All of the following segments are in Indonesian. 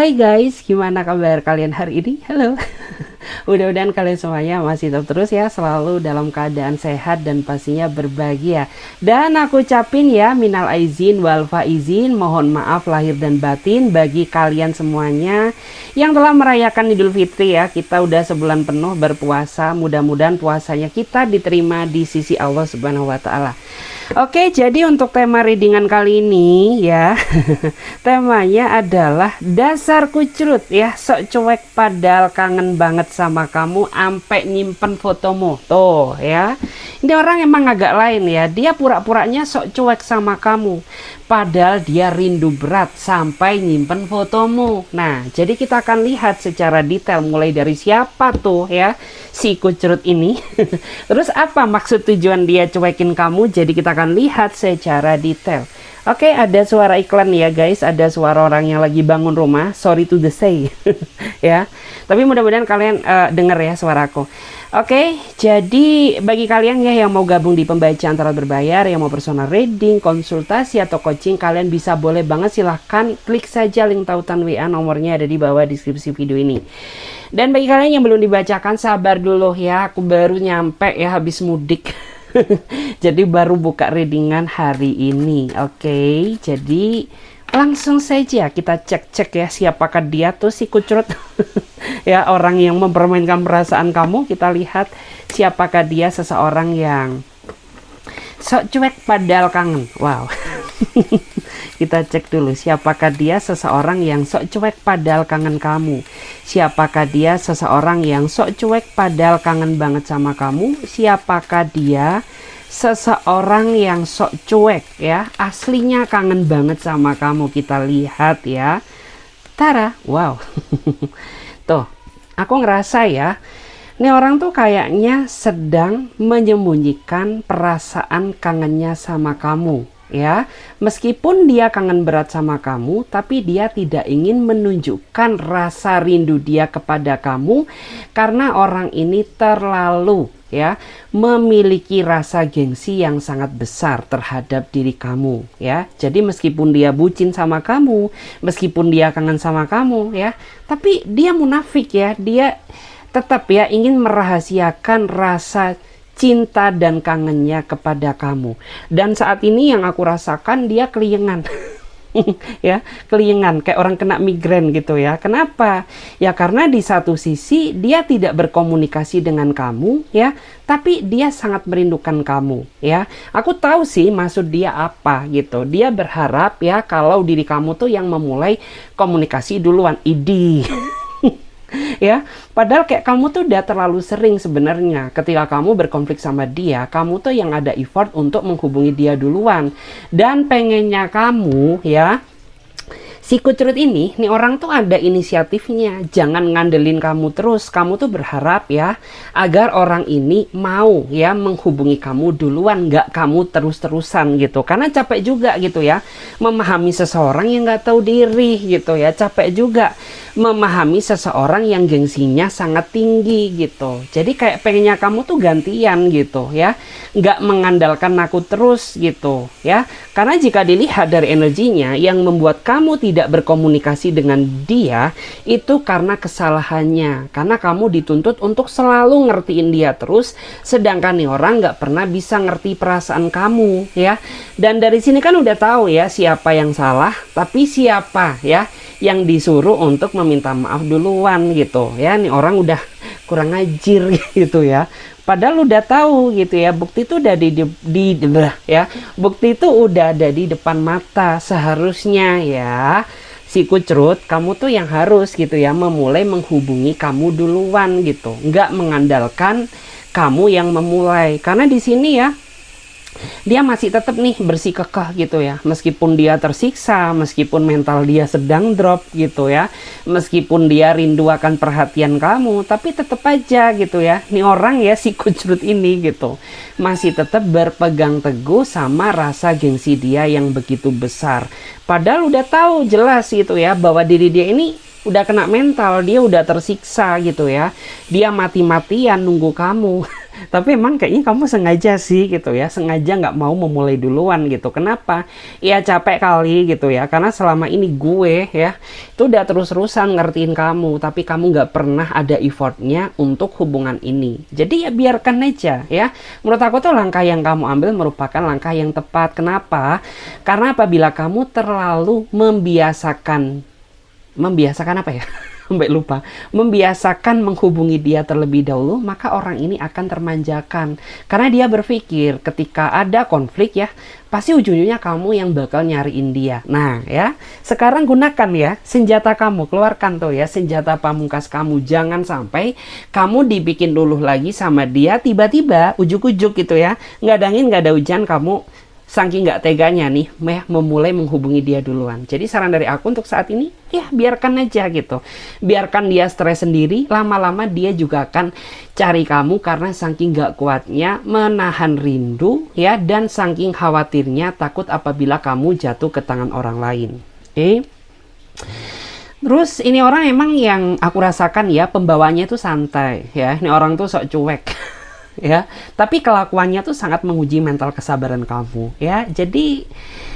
Hai guys, gimana kabar kalian hari ini? Halo. Mudah-mudahan kalian semuanya masih tetap terus ya, selalu dalam keadaan sehat dan pastinya berbahagia. Dan aku ucapin ya, minal aizin wal faizin, mohon maaf lahir dan batin bagi kalian semuanya yang telah merayakan Idul Fitri ya. Kita udah sebulan penuh berpuasa, mudah-mudahan puasanya kita diterima di sisi Allah Subhanahu wa taala. Oke, jadi untuk tema readingan kali ini ya, temanya adalah dasar kucrut ya, sok cuek padahal kangen banget sama kamu, ampe nyimpen fotomu. Tuh ya, ini orang emang agak lain ya, dia pura-puranya sok cuek sama kamu, padahal dia rindu berat sampai nyimpen fotomu. Nah, jadi kita akan lihat secara detail mulai dari siapa tuh ya si kucrut ini. Terus apa maksud tujuan dia cuekin kamu, jadi kita akan lihat secara detail. Oke, ada suara iklan ya guys, ada suara orang yang lagi bangun rumah, sorry to the say. Ya, tapi mudah-mudahan kalian dengar ya suaraku. Oke, jadi bagi kalian ya yang mau gabung di pembacaan tarot berbayar, yang mau personal reading, konsultasi atau coaching, kalian bisa boleh banget, silahkan klik saja link tautan WA, nomornya ada di bawah deskripsi video ini. Dan bagi kalian yang belum dibacakan, sabar dulu ya, aku baru nyampe ya habis mudik. Jadi baru buka readingan hari ini. Oke, jadi langsung saja kita cek-cek ya, siapakah dia tuh si kucrut. Ya, orang yang mempermainkan perasaan kamu. Kita lihat siapakah dia, seseorang yang sok cuek padahal kangen. Wow. Kita cek dulu siapakah dia, seseorang yang sok cuek padahal kangen kamu. Siapakah dia, seseorang yang sok cuek padahal kangen banget sama kamu. Siapakah dia, seseorang yang sok cuek ya, aslinya kangen banget sama kamu. Kita lihat ya. Tara, wow. Tuh, aku ngerasa ya, ini orang tuh kayaknya sedang menyembunyikan perasaan kangennya sama kamu ya. Meskipun dia kangen berat sama kamu, tapi dia tidak ingin menunjukkan rasa rindu dia kepada kamu, karena orang ini terlalu ya memiliki rasa gengsi yang sangat besar terhadap diri kamu ya. Jadi meskipun dia bucin sama kamu, meskipun dia kangen sama kamu ya, tapi dia munafik ya, dia tetap ya ingin merahasiakan rasa cinta dan kangennya kepada kamu. Dan saat ini yang aku rasakan, dia keliengan. Ya, keliengan kayak orang kena migrain gitu ya. Kenapa? Ya karena di satu sisi dia tidak berkomunikasi dengan kamu ya, tapi dia sangat merindukan kamu ya. Aku tahu sih maksud dia apa gitu. Dia berharap ya kalau diri kamu tuh yang memulai komunikasi duluan. Idih. Ya, padahal kayak kamu tuh udah terlalu sering sebenarnya ketika kamu berkonflik sama dia, kamu tuh yang ada effort untuk menghubungi dia duluan. Dan pengennya kamu ya, si kucrut ini, nih orang tuh ada inisiatifnya. Jangan ngandelin kamu terus. Kamu tuh berharap ya agar orang ini mau ya menghubungi kamu duluan, nggak kamu terus-terusan gitu. Karena capek juga gitu ya memahami seseorang yang nggak tahu diri gitu ya. Capek juga memahami seseorang yang gengsinya sangat tinggi gitu. Jadi kayak pengennya kamu tuh gantian gitu ya, nggak mengandalkan aku terus gitu ya. Karena jika dilihat dari energinya, yang membuat kamu tidak berkomunikasi dengan dia itu karena kesalahannya, karena kamu dituntut untuk selalu ngertiin dia terus, sedangkan nih orang nggak pernah bisa ngerti perasaan kamu ya. Dan dari sini kan udah tahu ya siapa yang salah, tapi siapa ya yang disuruh untuk meminta maaf duluan gitu ya. Nih orang udah kurang ajir gitu ya. Padahal udah tahu gitu ya, bukti itu udah ya, bukti itu udah ada di depan mata. Seharusnya ya si kucrut, kamu tuh yang harus gitu ya memulai menghubungi kamu duluan gitu, nggak mengandalkan kamu yang memulai. Karena di sini ya dia masih tetap nih bersikukuh gitu ya, meskipun dia tersiksa, meskipun mental dia sedang drop gitu ya, meskipun dia rindu akan perhatian kamu, tapi tetap aja gitu ya, nih orang ya si kucrut ini gitu masih tetap berpegang teguh sama rasa gengsi dia yang begitu besar. Padahal udah tahu jelas gitu ya bahwa diri dia ini udah kena mental, dia udah tersiksa gitu ya. Dia mati-matian nunggu kamu. Tapi emang kayaknya kamu sengaja sih gitu ya, sengaja nggak mau memulai duluan gitu. Kenapa? Ya capek kali gitu ya, karena selama ini gue ya itu udah terus-terusan ngertiin kamu, tapi kamu nggak pernah ada effortnya untuk hubungan ini. Jadi ya biarkan aja ya. Menurut aku tuh langkah yang kamu ambil merupakan langkah yang tepat. Kenapa? Karena apabila kamu terlalu membiasakan apa ya? Sampai lupa, membiasakan menghubungi dia terlebih dahulu, maka orang ini akan termanjakan. Karena dia berpikir ketika ada konflik ya, pasti ujung-ujungnya kamu yang bakal nyariin dia. Nah ya, sekarang gunakan ya senjata kamu, keluarkan tuh ya senjata pamungkas kamu. Jangan sampai kamu dibikin luluh lagi sama dia, tiba-tiba ujuk-ujuk gitu ya, nggak ada angin nggak ada hujan, kamu saking nggak teganya nih memulai menghubungi dia duluan. Jadi saran dari aku untuk saat ini, ya biarkan aja gitu. Biarkan dia stres sendiri, lama-lama dia juga akan cari kamu karena saking nggak kuatnya menahan rindu ya, dan saking khawatirnya takut apabila kamu jatuh ke tangan orang lain. Oke? Terus ini orang emang yang aku rasakan ya, pembawaannya tuh santai ya. Ini orang tuh sok cuek. Ya, tapi kelakuannya tuh sangat menguji mental kesabaran kamu ya. Jadi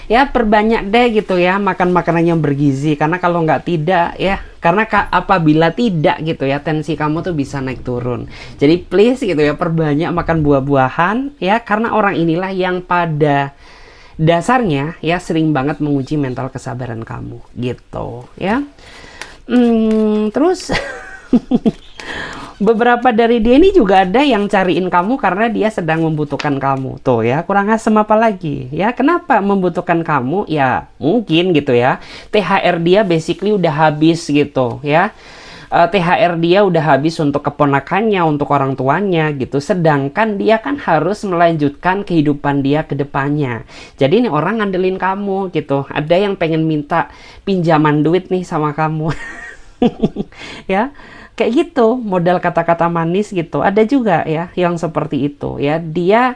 ya perbanyak deh gitu ya makan makanan yang bergizi, karena kalau nggak tidak ya, karena apabila tidak gitu ya, tensi kamu tuh bisa naik turun. Jadi please gitu ya, perbanyak makan buah-buahan ya, karena orang inilah yang pada dasarnya ya sering banget menguji mental kesabaran kamu gitu ya. Terus beberapa dari dia ini juga ada yang cariin kamu karena dia sedang membutuhkan kamu. Tuh ya, kurang asem apa lagi? Ya, kenapa membutuhkan kamu? Ya, mungkin gitu ya. THR dia basically udah habis gitu ya. THR dia udah habis untuk keponakannya, untuk orang tuanya gitu. Sedangkan dia kan harus melanjutkan kehidupan dia ke depannya. Jadi ini orang ngandelin kamu gitu. Ada yang pengen minta pinjaman duit nih sama kamu. Ya. Kayak gitu, modal kata-kata manis gitu. Ada juga ya yang seperti itu ya. Dia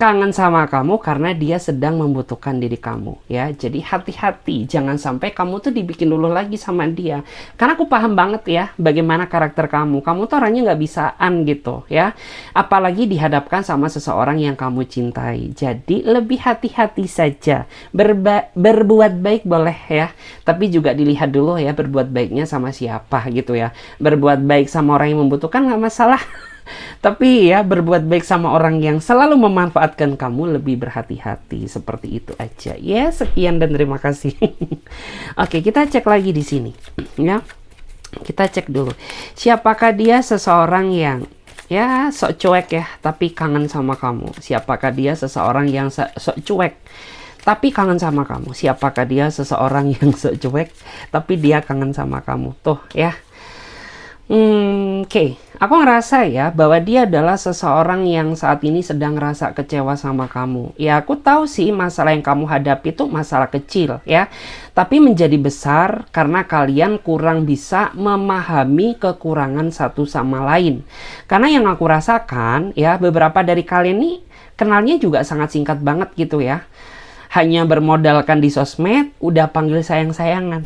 kangen sama kamu karena dia sedang membutuhkan diri kamu ya. Jadi hati-hati, jangan sampai kamu tuh dibikin luluh lagi sama dia. Karena aku paham banget ya bagaimana karakter kamu. Kamu tuh orangnya nggak bisaan gitu ya. Apalagi dihadapkan sama seseorang yang kamu cintai. Jadi lebih hati-hati saja. Berbuat baik boleh ya, tapi juga dilihat dulu ya berbuat baiknya sama siapa gitu ya. Berbuat baik sama orang yang membutuhkan nggak masalah. Tapi ya berbuat baik sama orang yang selalu memanfaatkan kamu lebih berhati-hati. Seperti itu aja. Ya, sekian dan terima kasih. Oke, kita cek lagi di sini. Ya. Kita cek dulu. Siapakah dia seseorang yang ya sok cuek ya, tapi kangen sama kamu? Siapakah dia seseorang yang sok cuek tapi kangen sama kamu? Siapakah dia seseorang yang sok cuek tapi dia kangen sama kamu? Tuh ya. Oke. Aku ngerasa ya bahwa dia adalah seseorang yang saat ini sedang ngerasa kecewa sama kamu. Ya aku tahu sih masalah yang kamu hadapi itu masalah kecil ya. Tapi menjadi besar karena kalian kurang bisa memahami kekurangan satu sama lain. Karena yang aku rasakan ya, beberapa dari kalian nih kenalnya juga sangat singkat banget gitu ya. Hanya bermodalkan di sosmed, udah panggil sayang-sayangan.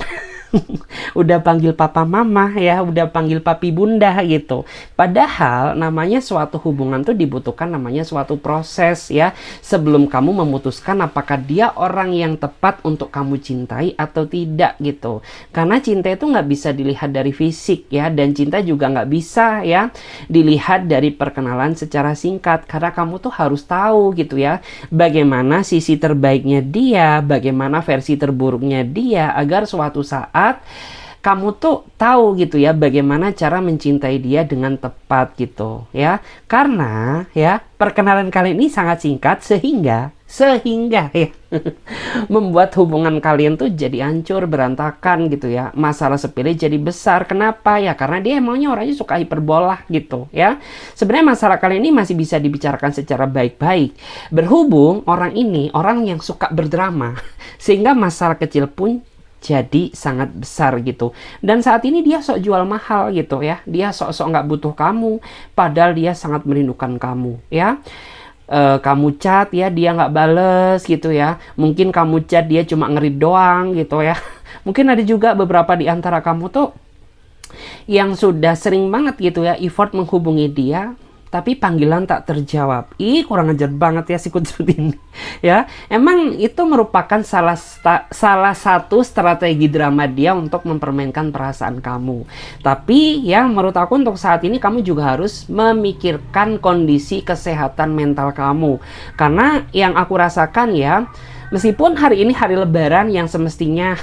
Udah panggil papa mama ya, udah panggil papi bunda gitu. Padahal namanya suatu hubungan tuh dibutuhkan namanya suatu proses ya. Sebelum kamu memutuskan apakah dia orang yang tepat untuk kamu cintai atau tidak gitu. Karena cinta itu nggak bisa dilihat dari fisik ya, dan cinta juga nggak bisa ya dilihat dari perkenalan secara singkat. Karena kamu tuh harus tahu gitu ya, bagaimana sisi terbaiknya dia, bagaimana versi terburuknya dia, agar suatu saat kamu tuh tahu gitu ya bagaimana cara mencintai dia dengan tepat gitu ya. Karena ya perkenalan kalian ini sangat singkat sehingga ya membuat hubungan kalian tuh jadi hancur berantakan gitu ya. Masalah sepele jadi besar. Kenapa ya? Karena dia emangnya orangnya suka hiperbola gitu ya. Sebenarnya masalah kalian ini masih bisa dibicarakan secara baik-baik. Berhubung orang ini orang yang suka berdrama, sehingga masalah kecil pun jadi sangat besar gitu. Dan saat ini dia sok jual mahal gitu ya. Dia sok-sok nggak butuh kamu, padahal dia sangat merindukan kamu ya. Kamu chat ya, dia nggak bales gitu ya. Mungkin kamu chat dia cuma ngerit doang gitu ya. Mungkin ada juga beberapa di antara kamu tuh yang sudah sering banget gitu ya effort menghubungi dia, tapi panggilan tak terjawab. Ih, kurang ajar banget ya sikut seperti ini. Ya, emang itu merupakan salah satu strategi drama dia untuk mempermainkan perasaan kamu. Tapi ya menurut aku untuk saat ini kamu juga harus memikirkan kondisi kesehatan mental kamu. Karena yang aku rasakan ya, meskipun hari ini hari lebaran yang semestinya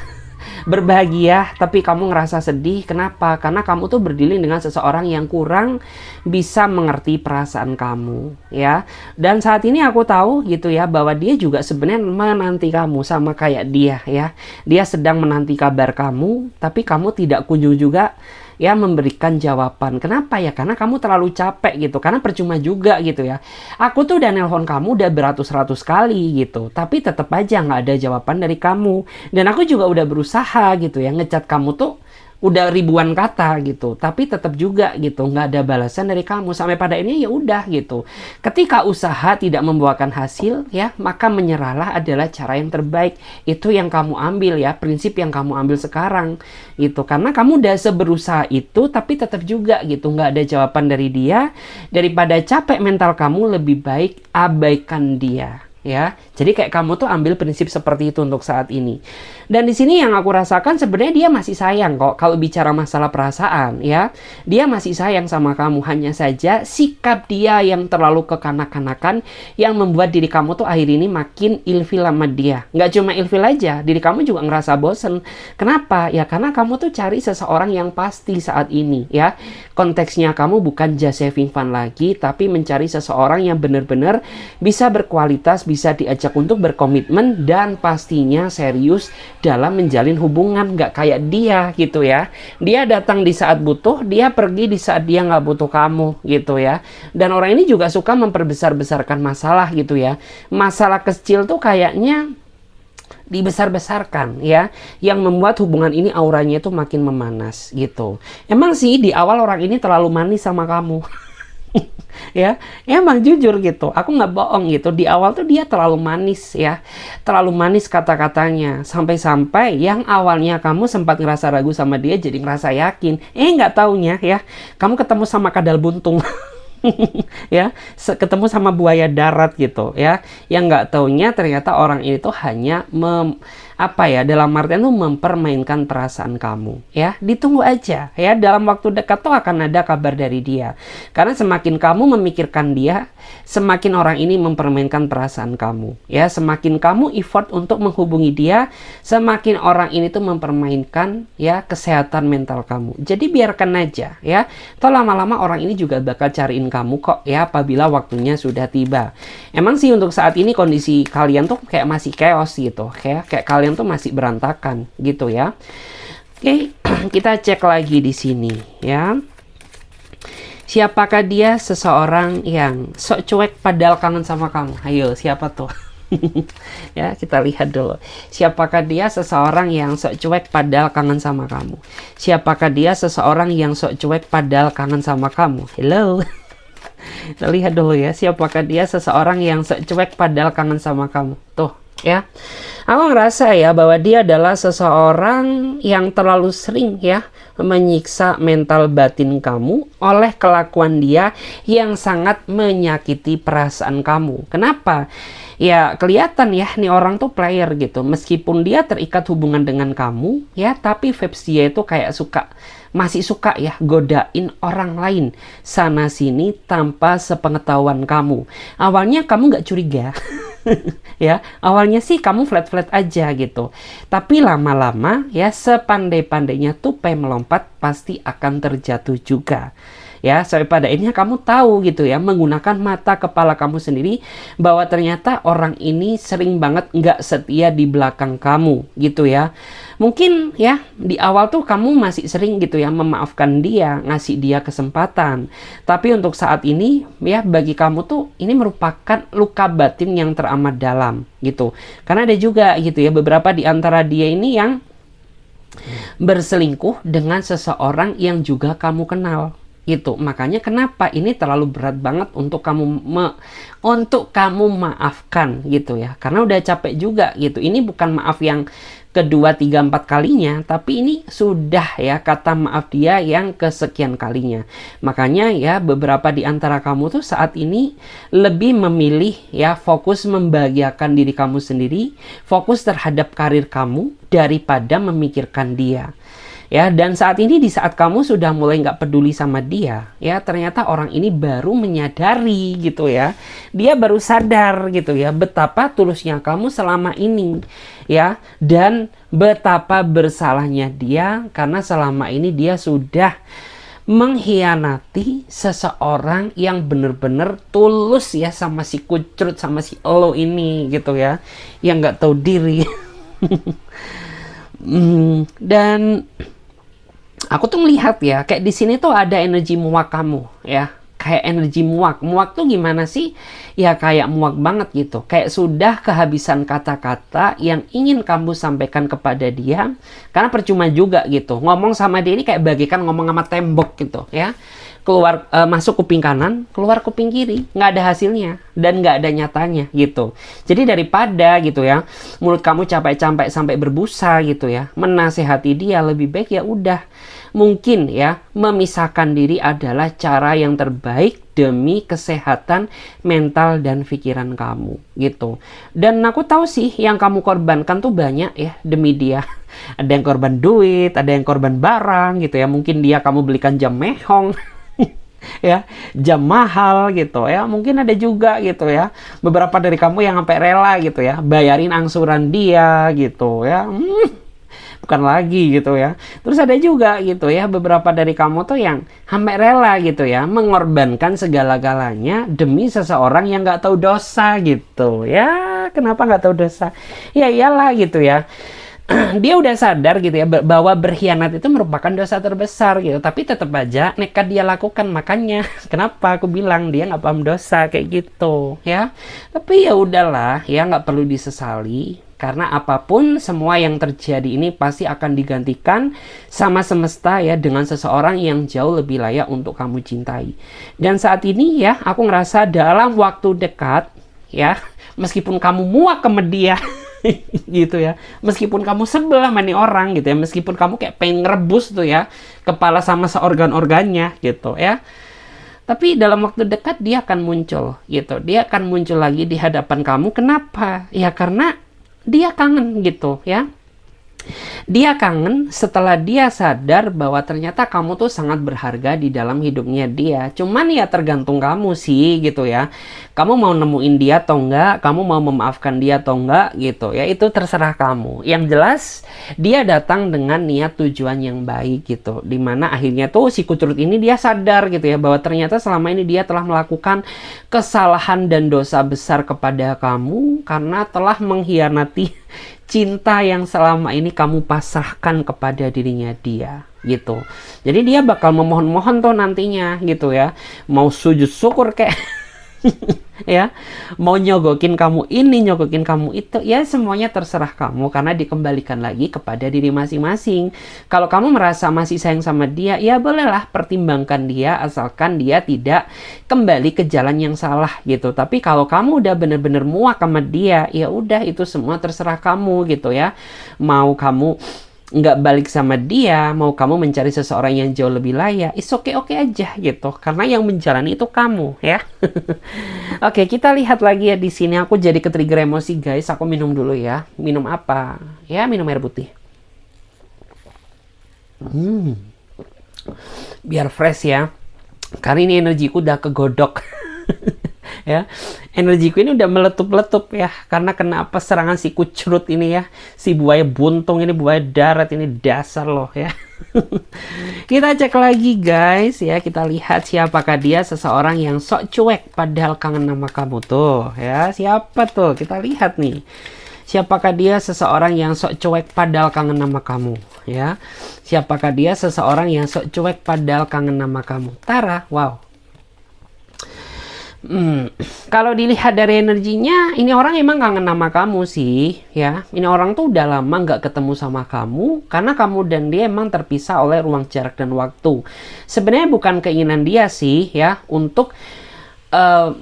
berbahagia, tapi kamu ngerasa sedih. Kenapa? Karena kamu tuh berdealing dengan seseorang yang kurang bisa mengerti perasaan kamu, ya. Dan saat ini aku tahu gitu ya, bahwa dia juga sebenarnya menanti kamu sama kayak dia, ya. Dia sedang menanti kabar kamu, tapi kamu tidak kunjung juga ya memberikan jawaban. Kenapa ya? Karena kamu terlalu capek gitu. Karena percuma juga gitu ya. Aku tuh udah nelpon kamu udah beratus-ratus kali gitu, tapi tetap aja nggak ada jawaban dari kamu. Dan aku juga udah berusaha gitu ya ngechat kamu tuh udah ribuan kata gitu, tapi tetap juga gitu nggak ada balasan dari kamu. Sampai pada ini ya udah gitu. Ketika usaha tidak membuahkan hasil ya, maka menyerahlah adalah cara yang terbaik. Itu yang kamu ambil ya, prinsip yang kamu ambil sekarang gitu. Karena kamu udah seberusaha itu, tapi tetap juga gitu nggak ada jawaban dari dia. Daripada capek mental kamu, lebih baik abaikan dia. Ya, jadi kayak kamu tuh ambil prinsip seperti itu untuk saat ini. Dan di sini yang aku rasakan sebenarnya dia masih sayang kok. Kalau bicara masalah perasaan, ya, dia masih sayang sama kamu. Hanya saja sikap dia yang terlalu kekanak-kanakan yang membuat diri kamu tuh akhir ini makin ilfil sama dia. Nggak cuma ilfil aja, diri kamu juga ngerasa bosen. Kenapa? Ya karena kamu tuh cari seseorang yang pasti saat ini, ya. Konteksnya kamu bukan just having fun lagi, tapi mencari seseorang yang benar-benar bisa berkualitas, bisa diajak untuk berkomitmen, dan pastinya serius dalam menjalin hubungan. Nggak kayak dia gitu ya. Dia datang di saat butuh, dia pergi di saat dia nggak butuh kamu gitu ya. Dan orang ini juga suka memperbesar-besarkan masalah gitu ya. Masalah kecil tuh kayaknya dibesar-besarkan ya, yang membuat hubungan ini auranya itu makin memanas gitu. Emang sih di awal orang ini terlalu manis sama kamu. Ya, emang jujur gitu, aku nggak bohong gitu, di awal tuh dia terlalu manis ya, terlalu manis kata-katanya, sampai-sampai yang awalnya kamu sempat ngerasa ragu sama dia jadi ngerasa yakin, nggak taunya ya, kamu ketemu sama kadal buntung. Ya, ketemu sama buaya darat gitu ya, yang nggak taunya ternyata orang ini tuh hanya dalam artian tuh mempermainkan perasaan kamu ya. Ditunggu aja ya, dalam waktu dekat tuh akan ada kabar dari dia. Karena semakin kamu memikirkan dia, semakin orang ini mempermainkan perasaan kamu ya. Semakin kamu effort untuk menghubungi dia, semakin orang ini tuh mempermainkan ya kesehatan mental kamu. Jadi biarkan aja ya, toh lama-lama orang ini juga bakal cariin kamu kok ya, apabila waktunya sudah tiba. Emang sih untuk saat ini kondisi kalian tuh kayak masih chaos gitu, kayak kalian tuh masih berantakan gitu ya. Oke, kita cek lagi di sini ya. Siapakah dia? Seseorang yang sok cuek padahal kangen sama kamu. Ayo, siapa tuh? Ya, kita lihat dulu. Siapakah dia? Seseorang yang sok cuek padahal kangen sama kamu. Siapakah dia? Seseorang yang sok cuek padahal kangen sama kamu. Hello. Kita lihat dulu ya, siapakah dia? Seseorang yang sok cuek padahal kangen sama kamu. Tuh ya, aku ngerasa ya bahwa dia adalah seseorang yang terlalu sering ya menyiksa mental batin kamu oleh kelakuan dia yang sangat menyakiti perasaan kamu. Kenapa? Ya kelihatan ya, nih orang tuh player gitu. Meskipun dia terikat hubungan dengan kamu ya, tapi vibes dia itu kayak masih suka ya godain orang lain sana sini tanpa sepengetahuan kamu. Awalnya kamu nggak curiga. Ya, awalnya sih kamu flat-flat aja gitu. Tapi lama-lama ya, sepandai-pandainya tupai melompat pasti akan terjatuh juga. Ya, sampai pada akhirnya kamu tahu gitu ya, menggunakan mata kepala kamu sendiri, bahwa ternyata orang ini sering banget nggak setia di belakang kamu gitu ya. Mungkin ya di awal tuh kamu masih sering gitu ya memaafkan dia, ngasih dia kesempatan. Tapi untuk saat ini ya, bagi kamu tuh ini merupakan luka batin yang teramat dalam gitu. Karena ada juga gitu ya beberapa di antara dia ini yang berselingkuh dengan seseorang yang juga kamu kenal. gitu. Makanya kenapa ini terlalu berat banget untuk kamu maafkan gitu ya, karena udah capek juga gitu. Ini bukan maaf yang kedua, tiga, empat kalinya, tapi ini sudah ya kata maaf dia yang kesekian kalinya. Makanya ya beberapa di antara kamu tuh saat ini lebih memilih ya fokus membahagiakan diri kamu sendiri, fokus terhadap karir kamu daripada memikirkan dia. Ya, dan saat ini di saat kamu sudah mulai nggak peduli sama dia, ya ternyata orang ini baru menyadari gitu ya. Dia baru sadar gitu ya betapa tulusnya kamu selama ini, ya, dan betapa bersalahnya dia karena selama ini dia sudah mengkhianati seseorang yang bener-bener tulus ya sama si kucrut, sama si elo ini gitu ya, yang nggak tahu diri. Dan aku tuh melihat ya, kayak di sini tuh ada energi muak kamu ya. Kayak energi muak. Muak tuh gimana sih? Ya kayak muak banget gitu. Kayak sudah kehabisan kata-kata yang ingin kamu sampaikan kepada dia. Karena percuma juga gitu. Ngomong sama dia ini kayak bagikan ngomong sama tembok gitu ya. Keluar masuk kuping kanan, keluar kuping kiri, nggak ada hasilnya dan nggak ada nyatanya gitu. Jadi daripada gitu ya, mulut kamu capek-capek sampai berbusa gitu ya, menasehati dia, lebih baik ya udah. Mungkin ya, memisahkan diri adalah cara yang terbaik demi kesehatan mental dan pikiran kamu gitu. Dan aku tahu sih yang kamu korbankan tuh banyak ya demi dia. Ada yang korban duit, ada yang korban barang gitu ya. Mungkin dia kamu belikan jam mehong. Ya, jam mahal gitu ya. Mungkin ada juga gitu ya beberapa dari kamu yang sampai rela gitu ya bayarin angsuran dia gitu ya. Bukan lagi gitu ya. Terus ada juga gitu ya beberapa dari kamu tuh yang sampai rela gitu ya mengorbankan segala-galanya demi seseorang yang nggak tahu dosa gitu ya. Kenapa nggak tahu dosa? Ya iyalah gitu ya. Dia udah sadar gitu ya bahwa berkhianat itu merupakan dosa terbesar gitu, tapi tetap aja nekat dia lakukan. Makanya kenapa aku bilang dia nggak paham dosa kayak gitu ya. Tapi ya udahlah ya, nggak perlu disesali. Karena apapun semua yang terjadi ini pasti akan digantikan sama semesta ya dengan seseorang yang jauh lebih layak untuk kamu cintai. Dan saat ini ya aku ngerasa dalam waktu dekat ya, meskipun kamu muak ke dia gitu ya, meskipun kamu sebel sama nih orang gitu ya, meskipun kamu kayak pengen ngerebus tuh ya kepala sama seorgan-organnya gitu ya, tapi dalam waktu dekat dia akan muncul gitu. Dia akan muncul lagi di hadapan kamu. Kenapa? Ya karena dia kangen gitu ya. Dia kangen setelah dia sadar bahwa ternyata kamu tuh sangat berharga di dalam hidupnya dia. Cuman ya tergantung kamu sih gitu ya. Kamu mau nemuin dia atau enggak, kamu mau memaafkan dia atau enggak gitu ya. Itu terserah kamu. Yang jelas dia datang dengan niat tujuan yang baik gitu. Dimana akhirnya tuh si kucrut ini dia sadar gitu ya bahwa ternyata selama ini dia telah melakukan kesalahan dan dosa besar kepada kamu karena telah mengkhianati cinta yang selama ini kamu pasrahkan kepada dirinya dia gitu. Jadi dia bakal memohon-mohon tuh nantinya gitu ya. Mau sujud syukur kayak ya, mau nyogokin kamu ini, nyogokin kamu itu, ya semuanya terserah kamu karena dikembalikan lagi kepada diri masing-masing. Kalau kamu merasa masih sayang sama dia, ya bolehlah pertimbangkan dia asalkan dia tidak kembali ke jalan yang salah gitu. Tapi kalau kamu udah bener-bener muak sama dia, ya udah itu semua terserah kamu gitu ya. Mau kamu nggak balik sama dia, mau kamu mencari seseorang yang jauh lebih layak, is oke-oke aja gitu. Karena yang menjalani itu kamu ya. Oke, kita lihat lagi ya di sini. Aku jadi ke-trigger emosi guys. Aku minum dulu ya. Minum apa? Ya minum air putih. Biar fresh ya. Karena ini energiku udah kegodok. Ya, energiku ini udah meletup-letup ya karena kenapa serangan si kucrut ini ya, si buaya buntung ini, buaya darat ini, dasar loh ya. Kita cek lagi guys ya, kita lihat siapakah dia, seseorang yang sok cuek padahal kangen sama kamu tuh ya. Siapa tuh? Kita lihat nih. Siapakah dia, seseorang yang sok cuek padahal kangen sama kamu ya. Siapakah dia, seseorang yang sok cuek padahal kangen sama kamu? Tara, wow. Kalau dilihat dari energinya, ini orang emang kangen sama kamu sih, ya. Ini orang tuh udah lama nggak ketemu sama kamu, karena kamu dan dia emang terpisah oleh ruang jarak dan waktu. Sebenarnya bukan keinginan dia sih, ya, untuk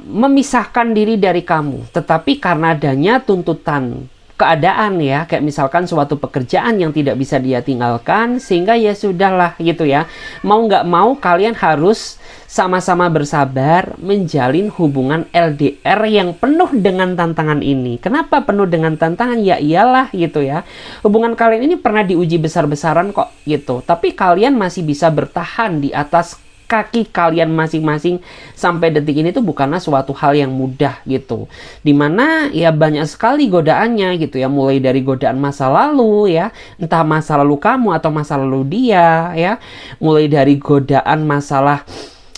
memisahkan diri dari kamu, tetapi karena adanya tuntutan keadaan ya, kayak misalkan suatu pekerjaan yang tidak bisa dia tinggalkan, sehingga ya sudahlah gitu ya, mau nggak mau kalian harus sama-sama bersabar menjalin hubungan LDR yang penuh dengan tantangan ini. Kenapa penuh dengan tantangan? Ya iyalah gitu ya, hubungan kalian ini pernah diuji besar-besaran kok gitu, tapi kalian masih bisa bertahan di atas kaki kalian masing-masing sampai detik ini tuh bukanlah suatu hal yang mudah gitu. Dimana ya banyak sekali godaannya gitu ya, mulai dari godaan masa lalu ya, entah masa lalu kamu atau masa lalu dia ya, mulai dari godaan masalah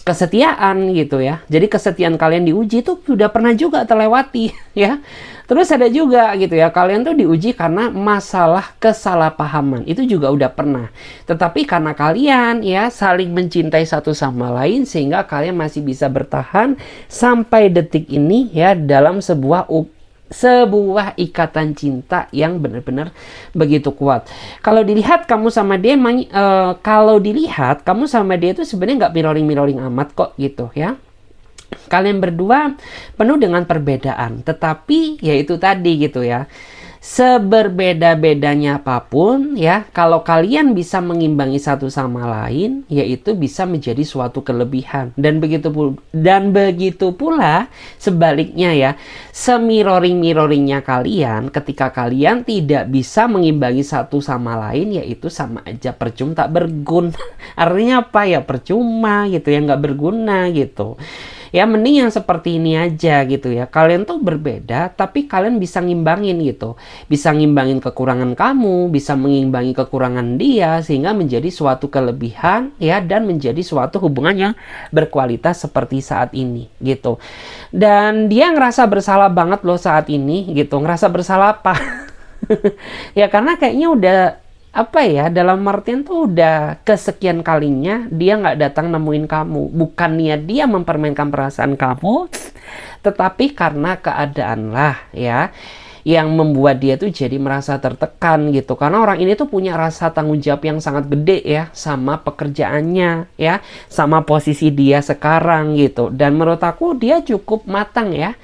kesetiaan gitu ya. Jadi kesetiaan kalian diuji tuh sudah pernah juga terlewati ya. Terus ada juga gitu ya, kalian tuh diuji karena masalah kesalahpahaman. Itu juga udah pernah. Tetapi karena kalian ya saling mencintai satu sama lain, sehingga kalian masih bisa bertahan sampai detik ini ya, dalam sebuah ikatan cinta yang benar-benar begitu kuat. Kalau dilihat kamu sama dia, itu sebenarnya nggak mirroring amat kok gitu ya. Kalian berdua penuh dengan perbedaan, tetapi ya itu tadi gitu ya, seberbeda-bedanya apapun ya, kalau kalian bisa mengimbangi satu sama lain, yaitu bisa menjadi suatu kelebihan. Dan begitu pula sebaliknya ya, semirroring-mirroringnya kalian, ketika kalian tidak bisa mengimbangi satu sama lain, yaitu sama aja percuma tak berguna. Artinya apa ya, percuma gitu ya, nggak berguna gitu. Ya mending yang seperti ini aja gitu ya. Kalian tuh berbeda, tapi kalian bisa ngimbangin gitu. Bisa ngimbangin kekurangan kamu, bisa mengimbangi kekurangan dia, sehingga menjadi suatu kelebihan ya, dan menjadi suatu hubungan yang berkualitas seperti saat ini gitu. Dan dia ngerasa bersalah banget loh saat ini gitu. Ngerasa bersalah apa? Ya karena kayaknya udah apa ya, dalam artian tuh udah kesekian kalinya dia nggak datang nemuin kamu. Bukannya dia mempermainkan perasaan kamu, tetapi karena keadaan lah ya, yang membuat dia tuh jadi merasa tertekan gitu. Karena orang ini tuh punya rasa tanggung jawab yang sangat gede ya, sama pekerjaannya ya, sama posisi dia sekarang gitu. Dan menurut aku dia cukup matang ya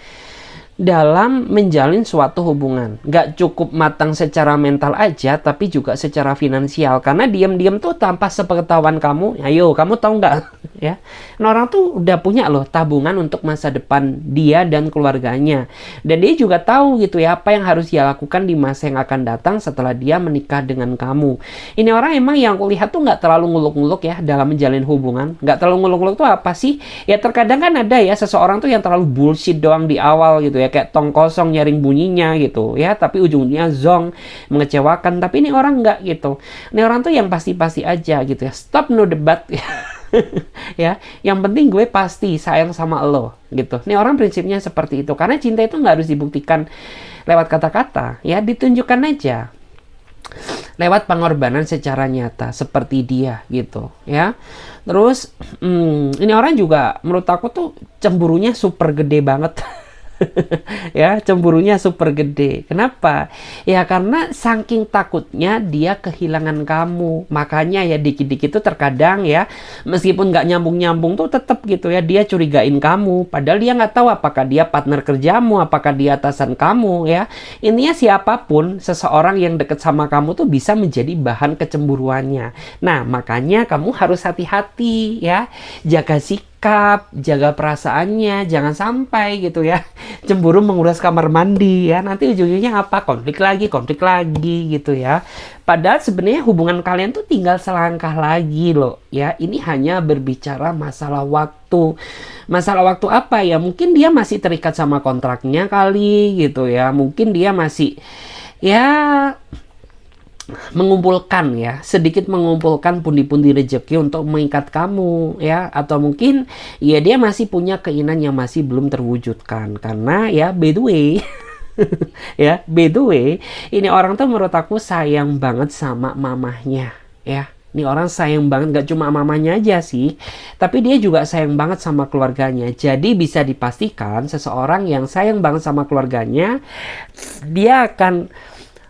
dalam menjalin suatu hubungan. Gak cukup matang secara mental aja, tapi juga secara finansial. Karena diam-diam tuh tanpa sepengetahuan kamu, ayo kamu tahu nggak ya, nah, orang tuh udah punya loh tabungan untuk masa depan dia dan keluarganya. Dan dia juga tahu gitu ya, apa yang harus dia lakukan di masa yang akan datang setelah dia menikah dengan kamu. Ini orang emang yang aku lihat tuh nggak terlalu nguluk-nguluk ya dalam menjalin hubungan. Nggak terlalu nguluk-nguluk tuh apa sih? Ya terkadang kan ada ya seseorang tuh yang terlalu bullshit doang di awal gitu ya, kayak tong kosong nyaring bunyinya gitu ya, tapi ujungnya zong, mengecewakan. Tapi ini orang nggak gitu. Ini orang tuh yang pasti-pasti aja gitu ya, stop no debat ya, yang penting gue pasti sayang sama lo gitu. Ini orang prinsipnya seperti itu, karena cinta itu nggak harus dibuktikan lewat kata-kata ya, ditunjukkan aja lewat pengorbanan secara nyata seperti dia gitu ya. Terus ini orang juga menurut aku tuh cemburunya super gede banget. Ya, cemburunya super gede. Kenapa? Ya karena saking takutnya dia kehilangan kamu. Makanya ya dikit-dikit tuh terkadang ya, meskipun nggak nyambung-nyambung tuh tetap gitu ya, dia curigain kamu. Padahal dia nggak tahu apakah dia partner kerjamu, apakah dia atasan kamu ya. Intinya siapapun, seseorang yang deket sama kamu tuh bisa menjadi bahan kecemburuannya. Nah, makanya kamu harus hati-hati ya. Jaga sikap, jaga perasaannya, jangan sampai gitu ya cemburu menguras kamar mandi ya, nanti ujung-ujungnya apa, konflik lagi gitu ya. Padahal sebenarnya hubungan kalian tuh tinggal selangkah lagi loh ya. Ini hanya berbicara masalah waktu. Masalah waktu apa ya, mungkin dia masih terikat sama kontraknya kali gitu ya, mungkin dia masih ya sedikit mengumpulkan pundi-pundi rezeki untuk mengikat kamu ya, atau mungkin ya dia masih punya keinginan yang masih belum terwujudkan. Karena ya by the way ya, by the way, ini orang tuh menurut aku sayang banget sama mamahnya ya. Ini orang sayang banget, gak cuma mamanya aja sih, tapi dia juga sayang banget sama keluarganya. Jadi bisa dipastikan seseorang yang sayang banget sama keluarganya, dia akan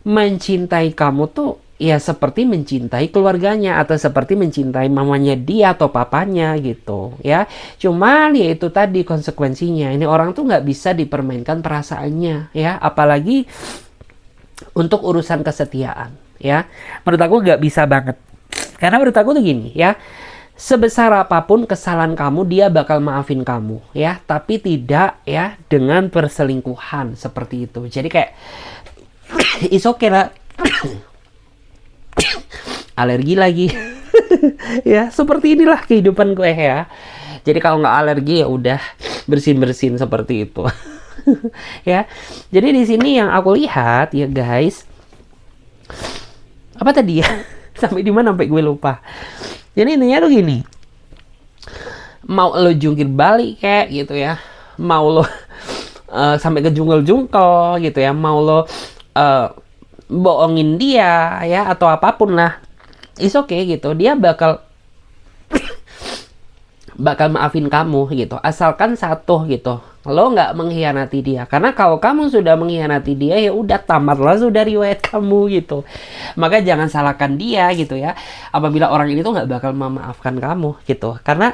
mencintai kamu tuh ya seperti mencintai keluarganya atau seperti mencintai mamanya dia atau papanya gitu ya. Cuman ya itu tadi konsekuensinya. Ini orang tuh nggak bisa dipermainkan perasaannya ya, apalagi untuk urusan kesetiaan ya. Menurut aku nggak bisa banget. Karena menurut aku tuh gini ya, sebesar apapun kesalahan kamu, dia bakal maafin kamu ya, tapi tidak ya dengan perselingkuhan seperti itu. Jadi kayak it's okay lah. Alergi lagi. Ya seperti inilah kehidupan gue ya. Jadi kalau nggak alergi ya udah bersin-bersin seperti itu. Ya. Jadi di sini yang aku lihat ya guys, apa tadi ya? Sampai di mana sampai gue lupa. Jadi intinya tuh gini. Mau lo jungkir balik kayak gitu ya. Mau lo sampai ke jungkel-jungkel gitu ya. Mau lo bohongin dia ya atau apapun lah. It's okay gitu. Dia bakal maafin kamu gitu, asalkan satu gitu, lo nggak mengkhianati dia. Karena kalau kamu sudah mengkhianati dia ya udah tamatlah sudah riwayat kamu gitu. Maka jangan salahkan dia gitu ya apabila orang ini tuh nggak bakal memaafkan kamu gitu. Karena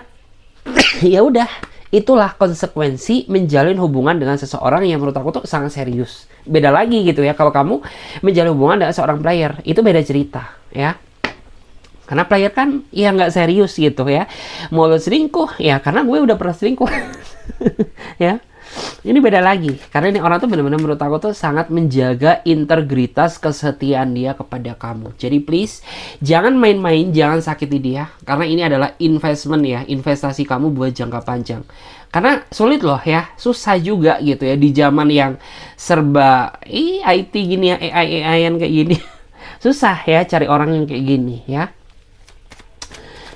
ya udah, itulah konsekuensi menjalin hubungan dengan seseorang yang menurut aku tuh sangat serius. Beda lagi gitu ya kalau kamu menjalin hubungan dengan seorang player, itu beda cerita ya. Karena player kan ya nggak serius gitu ya. Mau lo selingkuh ya karena gue udah pernah selingkuh. Ya. Ini beda lagi. Karena ini orang tuh benar-benar menurut aku tuh sangat menjaga integritas kesetiaan dia kepada kamu. Jadi please jangan main-main, jangan sakiti dia. Karena ini adalah investment ya, investasi kamu buat jangka panjang. Karena sulit loh ya, susah juga gitu ya di zaman yang serba IT gini ya, AI-an kayak gini. Susah ya cari orang yang kayak gini ya.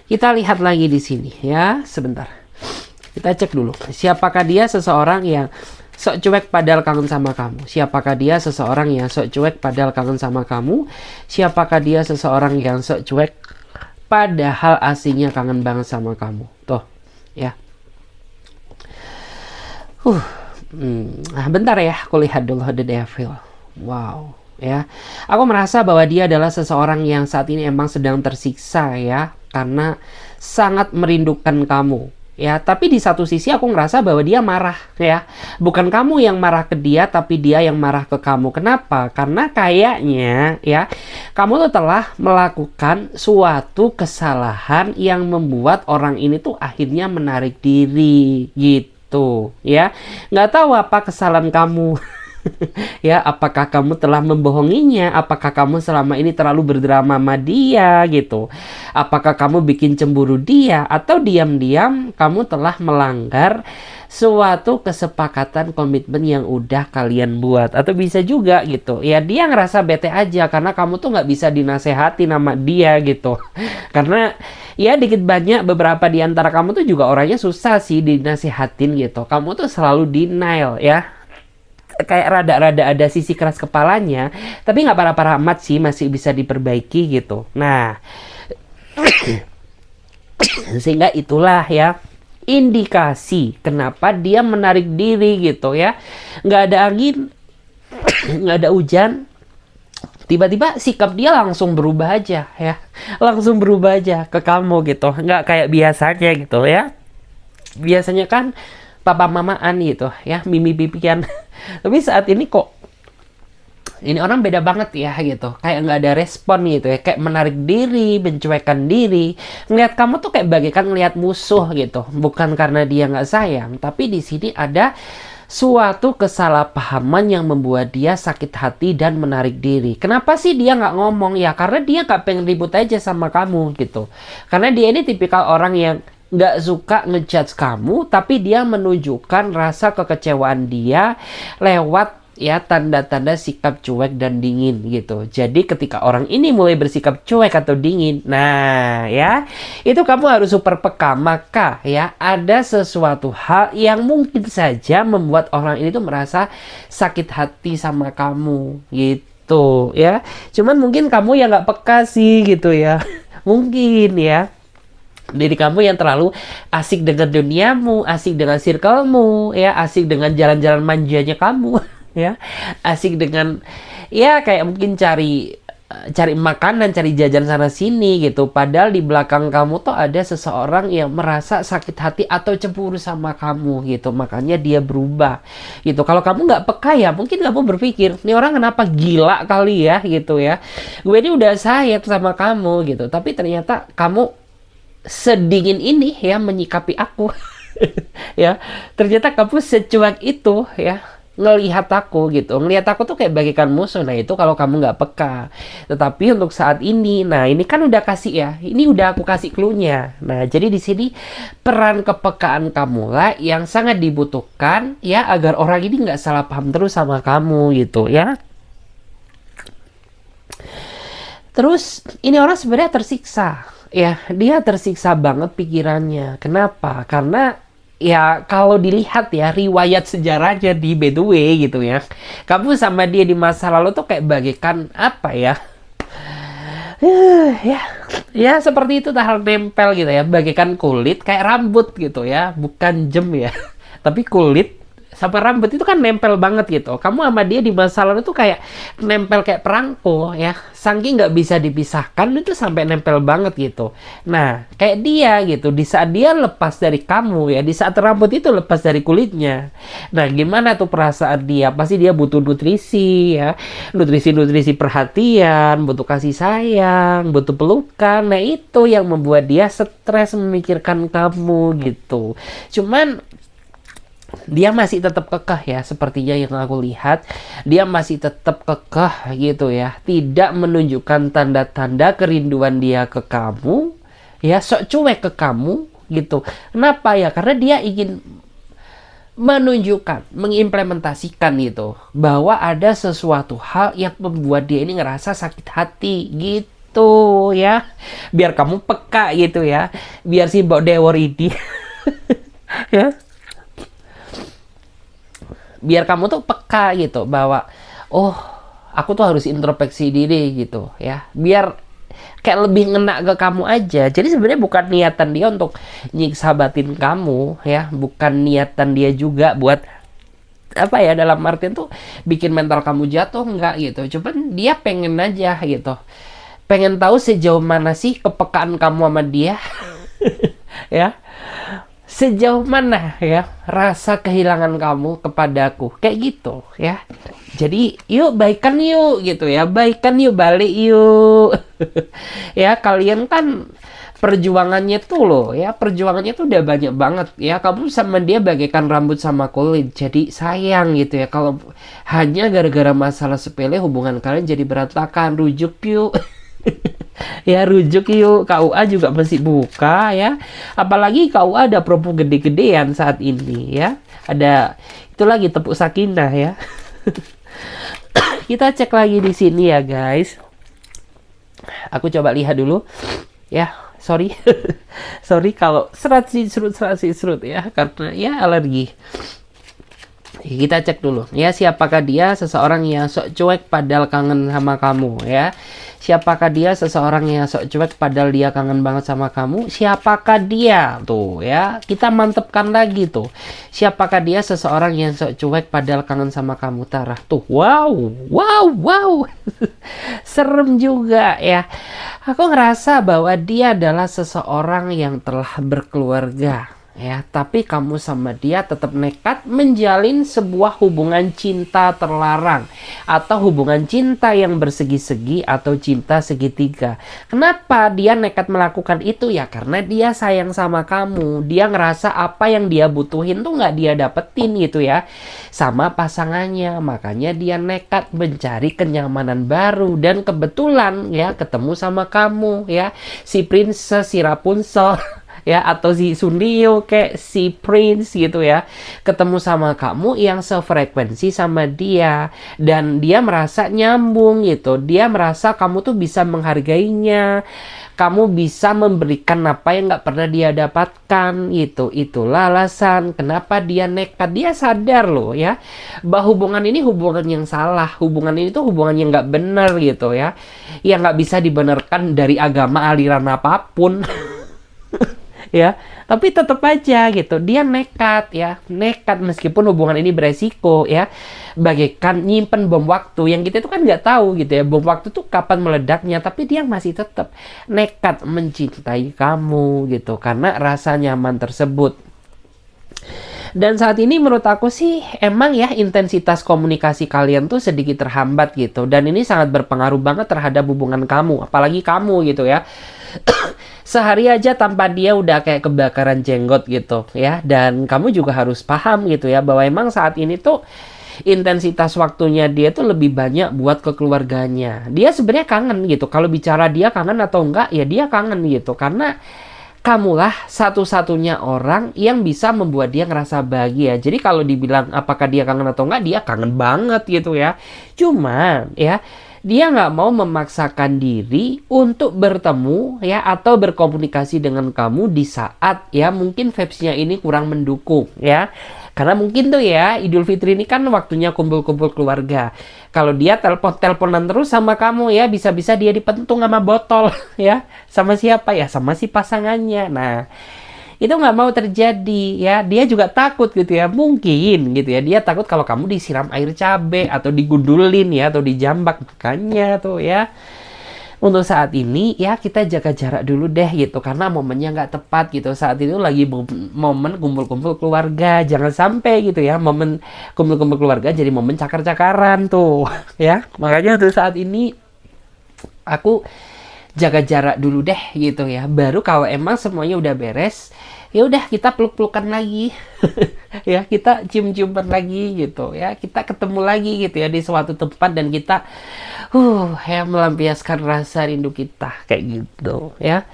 Kita lihat lagi di sini ya, sebentar. Kita cek dulu. Siapakah dia seseorang yang sok cuek padahal kangen sama kamu? Siapakah dia seseorang yang sok cuek padahal kangen sama kamu? Siapakah dia seseorang yang sok cuek padahal aslinya kangen banget sama kamu? Tuh, ya. Bentar ya, aku lihat dulu The Devil. Wow. Ya, aku merasa bahwa dia adalah seseorang yang saat ini emang sedang tersiksa ya, karena sangat merindukan kamu ya. Tapi di satu sisi aku ngerasa bahwa dia marah ya, bukan kamu yang marah ke dia tapi dia yang marah ke kamu. Kenapa? Karena kayaknya ya kamu tuh telah melakukan suatu kesalahan yang membuat orang ini tuh akhirnya menarik diri gitu ya. Nggak tahu apa kesalahan kamu. Ya, apakah kamu telah membohonginya? Apakah kamu selama ini terlalu berdrama sama dia gitu? Apakah kamu bikin cemburu dia? Atau diam-diam kamu telah melanggar suatu kesepakatan komitmen yang udah kalian buat? Atau bisa juga gitu ya, dia ngerasa bete aja karena kamu tuh nggak bisa dinasehati sama dia gitu. Karena ya dikit banyak beberapa di antara kamu tuh juga orangnya susah sih dinasehatin gitu. Kamu tuh selalu denial ya, kayak rada-rada ada sisi keras kepalanya, tapi nggak parah-parah amat sih, masih bisa diperbaiki gitu. Nah, sehingga itulah ya indikasi kenapa dia menarik diri gitu ya. Nggak ada angin, nggak ada hujan, tiba-tiba sikap dia langsung berubah aja ya, langsung berubah aja ke kamu gitu. Nggak kayak biasanya gitu ya. Biasanya kan papa mamaan gitu ya, mimi pipian. Tapi saat ini kok ini orang beda banget ya gitu, kayak nggak ada respon gitu ya, kayak menarik diri, mencuekkan diri. Ngelihat kamu tuh kayak bagaikan ngelihat musuh gitu, bukan karena dia nggak sayang, tapi di sini ada suatu kesalahpahaman yang membuat dia sakit hati dan menarik diri. Kenapa sih dia nggak ngomong? Ya karena dia nggak pengen ribut aja sama kamu gitu. Karena dia ini tipikal orang yang nggak suka ngejudge kamu, tapi dia menunjukkan rasa kekecewaan dia lewat ya tanda-tanda sikap cuek dan dingin gitu. Jadi ketika orang ini mulai bersikap cuek atau dingin, nah ya itu kamu harus super peka. Maka ya ada sesuatu hal yang mungkin saja membuat orang ini tuh merasa sakit hati sama kamu gitu ya. Cuman mungkin kamu yang nggak peka sih gitu ya. Mungkin ya diri kamu yang terlalu asik dengan duniamu, asik dengan circlemu, ya, asik dengan jalan-jalan manjanya kamu, ya, asik dengan, ya, kayak mungkin cari makanan, cari jajan sana sini gitu. Padahal di belakang kamu tuh ada seseorang yang merasa sakit hati atau cemburu sama kamu gitu. Makanya dia berubah gitu. Kalau kamu nggak peka ya, mungkin kamu berpikir, nih orang kenapa gila kali ya gitu ya. Gue ini udah sayang sama kamu gitu. Tapi ternyata kamu sedingin ini ya menyikapi aku. Ya, ternyata kamu secuek itu ya ngelihat aku gitu. Ngelihat aku tuh kayak bagikan musuh. Nah, itu kalau kamu nggak peka. Tetapi untuk saat ini, nah ini kan udah kasih ya. Ini udah aku kasih clue-nya. Nah, jadi di sini peran kepekaan kamu lah yang sangat dibutuhkan ya agar orang ini nggak salah paham terus sama kamu gitu ya. Terus ini orang sebenarnya tersiksa. Ya, dia tersiksa banget pikirannya. Kenapa? Karena ya kalau dilihat ya riwayat sejarahnya di By the Way gitu ya. Kamu sama dia di masa lalu tuh kayak bagaikan apa ya? Ya, ya seperti itu hal nempel gitu ya, bagaikan kulit kayak rambut gitu ya, bukan jem ya. Tapi kulit sama rambut itu kan nempel banget gitu. Kamu sama dia di masa lalu tuh kayak nempel kayak perangko ya. Saking nggak bisa dipisahkan itu sampai nempel banget gitu. Nah, kayak dia gitu. Di saat dia lepas dari kamu ya, di saat rambut itu lepas dari kulitnya. Nah, gimana tuh perasaan dia? Pasti dia butuh nutrisi ya. Nutrisi perhatian, butuh kasih sayang, butuh pelukan. Nah, itu yang membuat dia stres memikirkan kamu gitu. Cuman dia masih tetap kekeh ya, sepertinya yang aku lihat dia masih tetap kekeh gitu ya, tidak menunjukkan tanda-tanda kerinduan dia ke kamu ya, sok cuek ke kamu gitu. Kenapa ya? Karena dia ingin menunjukkan, mengimplementasikan gitu bahwa ada sesuatu hal yang membuat dia ini ngerasa sakit hati gitu ya, biar kamu peka gitu ya, biar si Mbok Dewor ini ya, biar kamu tuh peka gitu bahwa oh aku tuh harus introspeksi diri gitu ya, biar kayak lebih ngena ke kamu aja. Jadi sebenarnya bukan niatan dia untuk nyiksa batin kamu ya, bukan niatan dia juga buat apa ya, dalam artian tuh bikin mental kamu jatuh, enggak gitu. Cuman dia pengen aja gitu, pengen tahu sejauh mana sih kepekaan kamu sama dia. Ya, sejauh mana ya rasa kehilangan kamu kepadaku, kayak gitu ya. Jadi yuk baikan yuk gitu ya, baikan yuk, balik yuk. Ya, kalian kan perjuangannya tuh loh ya, perjuangannya tuh udah banyak banget ya. Kamu sama dia bagaikan rambut sama kulit, jadi sayang gitu ya kalau hanya gara-gara masalah sepele hubungan kalian jadi berantakan. Rujuk yuk. Ya, rujuk yuk. KUA juga masih buka ya, apalagi KUA ada promo gede-gedean saat ini ya, ada itu lagi tepuk sakinah ya. Kita cek lagi di sini ya guys, aku coba lihat dulu ya. Sorry. Sorry kalau serat sih serut ya, karena ya alergi. Kita cek dulu ya, siapakah dia? Seseorang yang sok cuek padahal kangen sama kamu ya. Siapakah dia? Seseorang yang sok cuek padahal dia kangen banget sama kamu. Siapakah dia? Tuh ya, kita mantepkan lagi tuh. Siapakah dia? Seseorang yang sok cuek padahal kangen sama kamu. Tarah tuh. Wow. Serem juga ya. Aku ngerasa bahwa dia adalah seseorang yang telah berkeluarga ya, tapi kamu sama dia tetap nekat menjalin sebuah hubungan cinta terlarang atau hubungan cinta yang bersegi-segi atau cinta segitiga. Kenapa dia nekat melakukan itu ya? Karena dia sayang sama kamu. Dia ngerasa apa yang dia butuhin tuh nggak dia dapetin gitu ya sama pasangannya. Makanya dia nekat mencari kenyamanan baru, dan kebetulan ya ketemu sama kamu ya, si Princess, si Rapunzel. ya, atau si Sunrio kayak si Prince gitu ya, ketemu sama kamu yang sefrekuensi sama dia, dan dia merasa nyambung gitu, dia merasa kamu tuh bisa menghargainya, kamu bisa memberikan apa yang nggak pernah dia dapatkan gitu. Itulah alasan kenapa dia nekat. Dia sadar loh ya, bahwa hubungan ini hubungan yang salah, hubungan ini tuh hubungan yang nggak benar gitu ya, yang nggak bisa dibenarkan dari agama aliran apapun. Ya, tapi tetap aja gitu dia nekat ya, nekat meskipun hubungan ini beresiko ya, bagaikan nyimpen bom waktu yang kita itu kan nggak tahu gitu ya, bom waktu tuh kapan meledaknya, tapi dia masih tetap nekat mencintai kamu gitu karena rasa nyaman tersebut. Dan saat ini menurut aku sih emang ya intensitas komunikasi kalian tuh sedikit terhambat gitu, dan ini sangat berpengaruh banget terhadap hubungan kamu, apalagi kamu gitu ya. Sehari aja tanpa dia udah kayak kebakaran jenggot gitu ya, dan kamu juga harus paham gitu ya, bahwa emang saat ini tuh intensitas waktunya dia tuh lebih banyak buat ke keluarganya. Dia sebenarnya kangen gitu, kalau bicara dia kangen atau enggak ya dia kangen gitu, karena kamulah satu-satunya orang yang bisa membuat dia ngerasa bahagia. Jadi kalau dibilang apakah dia kangen atau enggak, dia kangen banget gitu ya. Cuman ya, dia nggak mau memaksakan diri untuk bertemu ya atau berkomunikasi dengan kamu di saat ya mungkin vibes-nya ini kurang mendukung ya. Karena mungkin tuh ya, Idul Fitri ini kan waktunya kumpul-kumpul keluarga. Kalau dia telepon-teleponan terus sama kamu ya, bisa-bisa dia dipentung sama botol ya. Sama siapa ya? Sama si pasangannya. Nah, itu nggak mau terjadi ya. Dia juga takut gitu ya, mungkin gitu ya, dia takut kalau kamu disiram air cabai atau digundulin ya, atau dijambak. Makanya tuh ya, untuk saat ini ya kita jaga jarak dulu deh gitu, karena momennya nggak tepat gitu. Saat itu lagi momen kumpul-kumpul keluarga, jangan sampai gitu ya momen kumpul-kumpul keluarga jadi momen cakar-cakaran tuh ya. Makanya untuk saat ini aku jaga jarak dulu deh gitu ya. Baru kalau emang semuanya udah beres, ya udah kita peluk-pelukan lagi. Ya, kita cium-ciuman lagi gitu ya. Kita ketemu lagi gitu ya di suatu tempat, dan kita ya melampiaskan rasa rindu kita kayak gitu ya.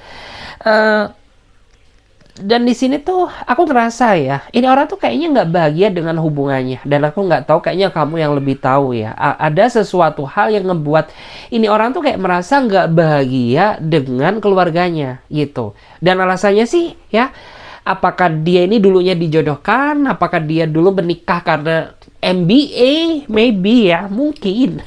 Dan di sini tuh aku ngerasa ya, ini orang tuh kayaknya nggak bahagia dengan hubungannya, dan aku nggak tahu, kayaknya kamu yang lebih tahu ya. Ada sesuatu hal yang ngebuat ini orang tuh kayak merasa nggak bahagia dengan keluarganya gitu. Dan alasannya sih ya, apakah dia ini dulunya dijodohkan, apakah dia dulu menikah karena MBA, maybe ya, mungkin.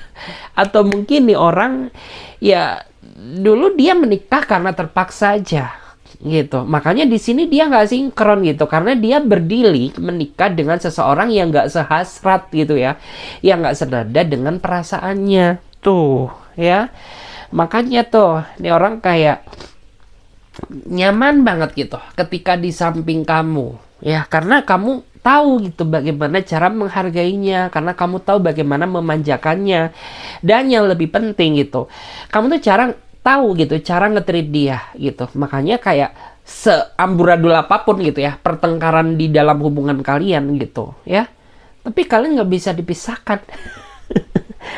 Atau mungkin nih orang ya dulu dia menikah karena terpaksa aja gitu. Makanya di sini dia nggak sinkron gitu, karena dia berdili menikah dengan seseorang yang nggak sehasrat gitu ya, yang nggak senada dengan perasaannya tuh ya. Makanya tuh ini orang kayak nyaman banget gitu ketika di samping kamu ya, karena kamu tahu gitu bagaimana cara menghargainya, karena kamu tahu bagaimana memanjakannya, dan yang lebih penting gitu, kamu tuh tahu gitu cara nge-treat dia gitu. Makanya kayak seamburadul apapun gitu ya pertengkaran di dalam hubungan kalian gitu ya, tapi kalian nggak bisa dipisahkan.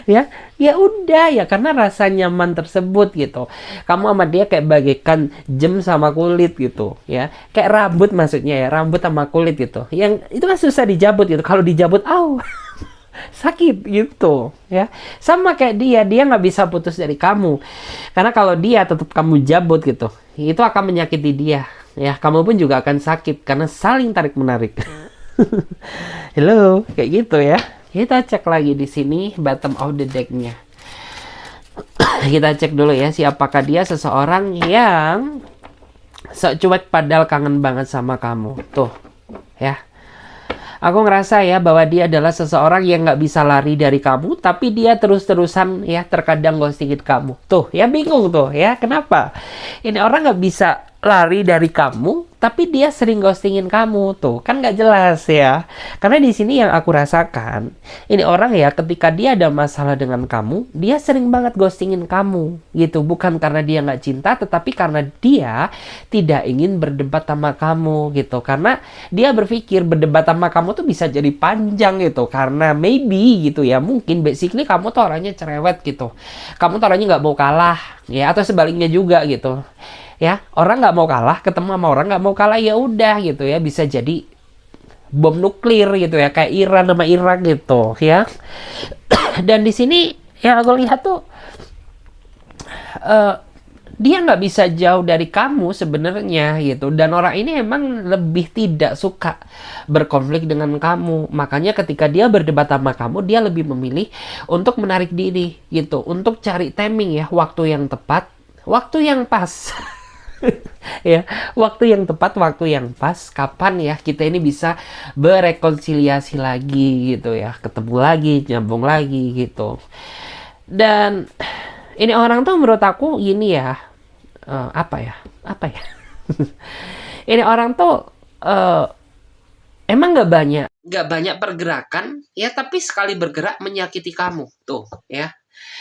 Ya udah ya, karena rasa nyaman tersebut gitu. Kamu sama dia kayak bagaikan jam sama kulit gitu ya, kayak rambut, maksudnya ya rambut sama kulit gitu, yang itu kan susah dijabut gitu. Kalau dijabut sakit gitu ya. Sama kayak dia nggak bisa putus dari kamu, karena kalau dia tetap kamu jabut gitu, itu akan menyakiti dia ya. Kamu pun juga akan sakit karena saling tarik menarik. Hello, kayak gitu ya. Kita cek lagi di sini bottom of the deck-nya. Kita cek dulu ya, siapakah dia seseorang yang sok cuek padahal kangen banget sama kamu tuh ya. Aku ngerasa ya bahwa dia adalah seseorang yang nggak bisa lari dari kamu, tapi dia terus-terusan ya terkadang ghostingin kamu. Tuh ya, bingung tuh ya, kenapa? Ini orang nggak bisa lari dari kamu, tapi dia sering ghostingin kamu. Tuh kan nggak jelas ya. Karena di sini yang aku rasakan, ini orang ya ketika dia ada masalah dengan kamu, dia sering banget ghostingin kamu gitu. Bukan karena dia nggak cinta, tetapi karena dia tidak ingin berdebat sama kamu gitu. Karena dia berpikir berdebat sama kamu tuh bisa jadi panjang gitu. Karena maybe gitu ya, mungkin basically kamu tuh orangnya cerewet gitu. Kamu tuh orangnya nggak mau kalah ya, atau sebaliknya juga gitu. Ya, orang nggak mau kalah, ketemu sama orang nggak mau kalah, ya udah gitu ya, bisa jadi bom nuklir gitu ya, kayak Iran sama Irak gitu ya. Dan di sini yang aku lihat tuh, eh, dia nggak bisa jauh dari kamu sebenarnya gitu, dan orang ini emang lebih tidak suka berkonflik dengan kamu. Makanya ketika dia berdebat sama kamu, dia lebih memilih untuk menarik diri gitu, untuk cari timing ya, waktu yang tepat, waktu yang pas. Ya, waktu yang tepat, waktu yang pas, kapan ya kita ini bisa berekonsiliasi lagi gitu ya, ketemu lagi, nyambung lagi gitu. Dan ini orang tuh menurut aku gini ya, apa ya, apa ya, ini orang tuh eh, emang nggak banyak pergerakan ya, tapi sekali bergerak menyakiti kamu tuh ya.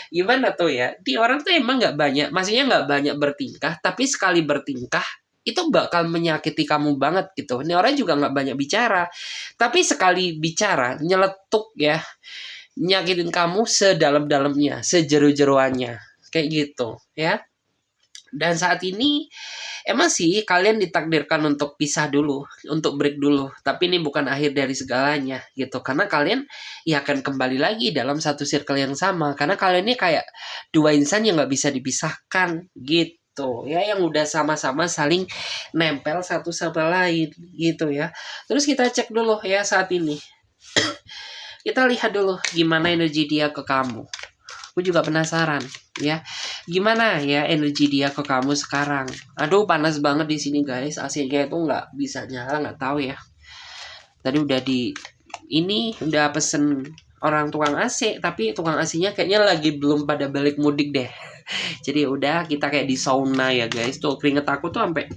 Gimana tuh ya, di orang tuh emang nggak banyak, maksudnya nggak banyak bertingkah, tapi sekali bertingkah itu bakal menyakiti kamu banget gitu. Ini orang juga nggak banyak bicara, tapi sekali bicara nyeletuk ya, nyakitin kamu sedalam-dalamnya, sejeru-jeruannya, kayak gitu ya. Dan saat ini emang sih kalian ditakdirkan untuk pisah dulu, untuk break dulu. Tapi ini bukan akhir dari segalanya gitu. Karena kalian ya akan kembali lagi dalam satu circle yang sama. Karena kalian ini kayak dua insan yang nggak bisa dipisahkan gitu. Ya, yang udah sama-sama saling nempel satu sama lain gitu ya. Terus kita cek dulu ya saat ini. Kita lihat dulu gimana energi dia ke kamu. Aku juga penasaran ya. Gimana ya energi dia ke kamu sekarang? Aduh, panas banget di sini guys. AC-nya itu nggak bisa nyala, nggak tahu ya. Tadi udah udah pesen orang tukang AC, tapi tukang AC-nya kayaknya lagi belum pada balik mudik deh. Jadi udah kita kayak di sauna ya guys. Tuh keringet aku tuh sampai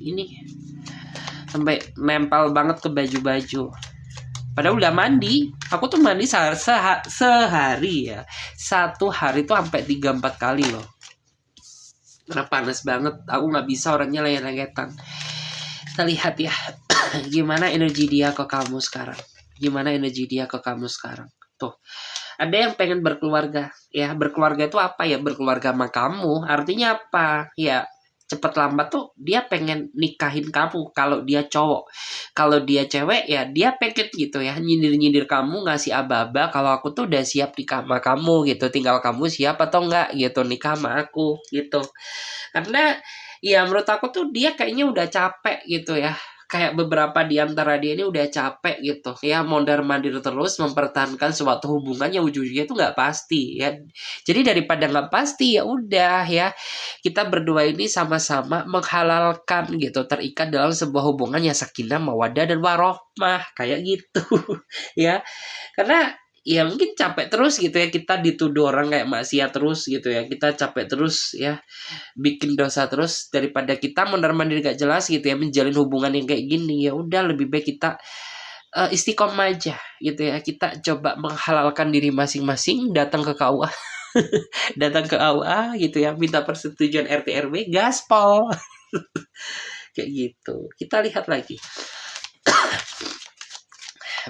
nempel banget ke baju-baju. Padahal udah mandi. Aku tuh mandi sehari ya. Satu hari tuh sampai 3-4 kali loh. Karena panas banget. Aku nggak bisa orangnya lengket-lengketan. Kita lihat ya. Gimana energi dia ke kamu sekarang. Gimana energi dia ke kamu sekarang. Tuh. Ada yang pengen berkeluarga. Ya, berkeluarga itu apa ya? Berkeluarga sama kamu. Artinya apa? Ya, cepet lambat tuh dia pengen nikahin kamu kalau dia cowok. Kalau dia cewek ya dia pengen gitu ya, nyindir-nyindir kamu, ngasih aba-aba kalau aku tuh udah siap nikah sama kamu gitu, tinggal kamu siap atau enggak gitu nikah sama aku gitu. Karena ya menurut aku tuh dia kayaknya udah capek gitu ya. Kayak beberapa di antara dia ini udah capek gitu ya, mondar-mandir terus mempertahankan suatu hubungan yang ujungnya itu nggak pasti ya. Jadi daripada nggak pasti ya udah ya, kita berdua ini sama-sama menghalalkan gitu, terikat dalam sebuah hubungan yang sakinah mawaddah dan warohmah kayak gitu. Ya, karena ya mungkin capek terus gitu ya, kita dituduh orang kayak maksiat terus gitu ya, kita capek terus ya, bikin dosa terus, daripada kita mondar-mandir gak jelas gitu ya menjalin hubungan yang kayak gini. Ya udah lebih baik kita istiqomah aja gitu ya, kita coba menghalalkan diri masing-masing, datang ke KUA. Datang ke KUA gitu ya, minta persetujuan RT RW, gaspol. Kayak gitu. Kita lihat lagi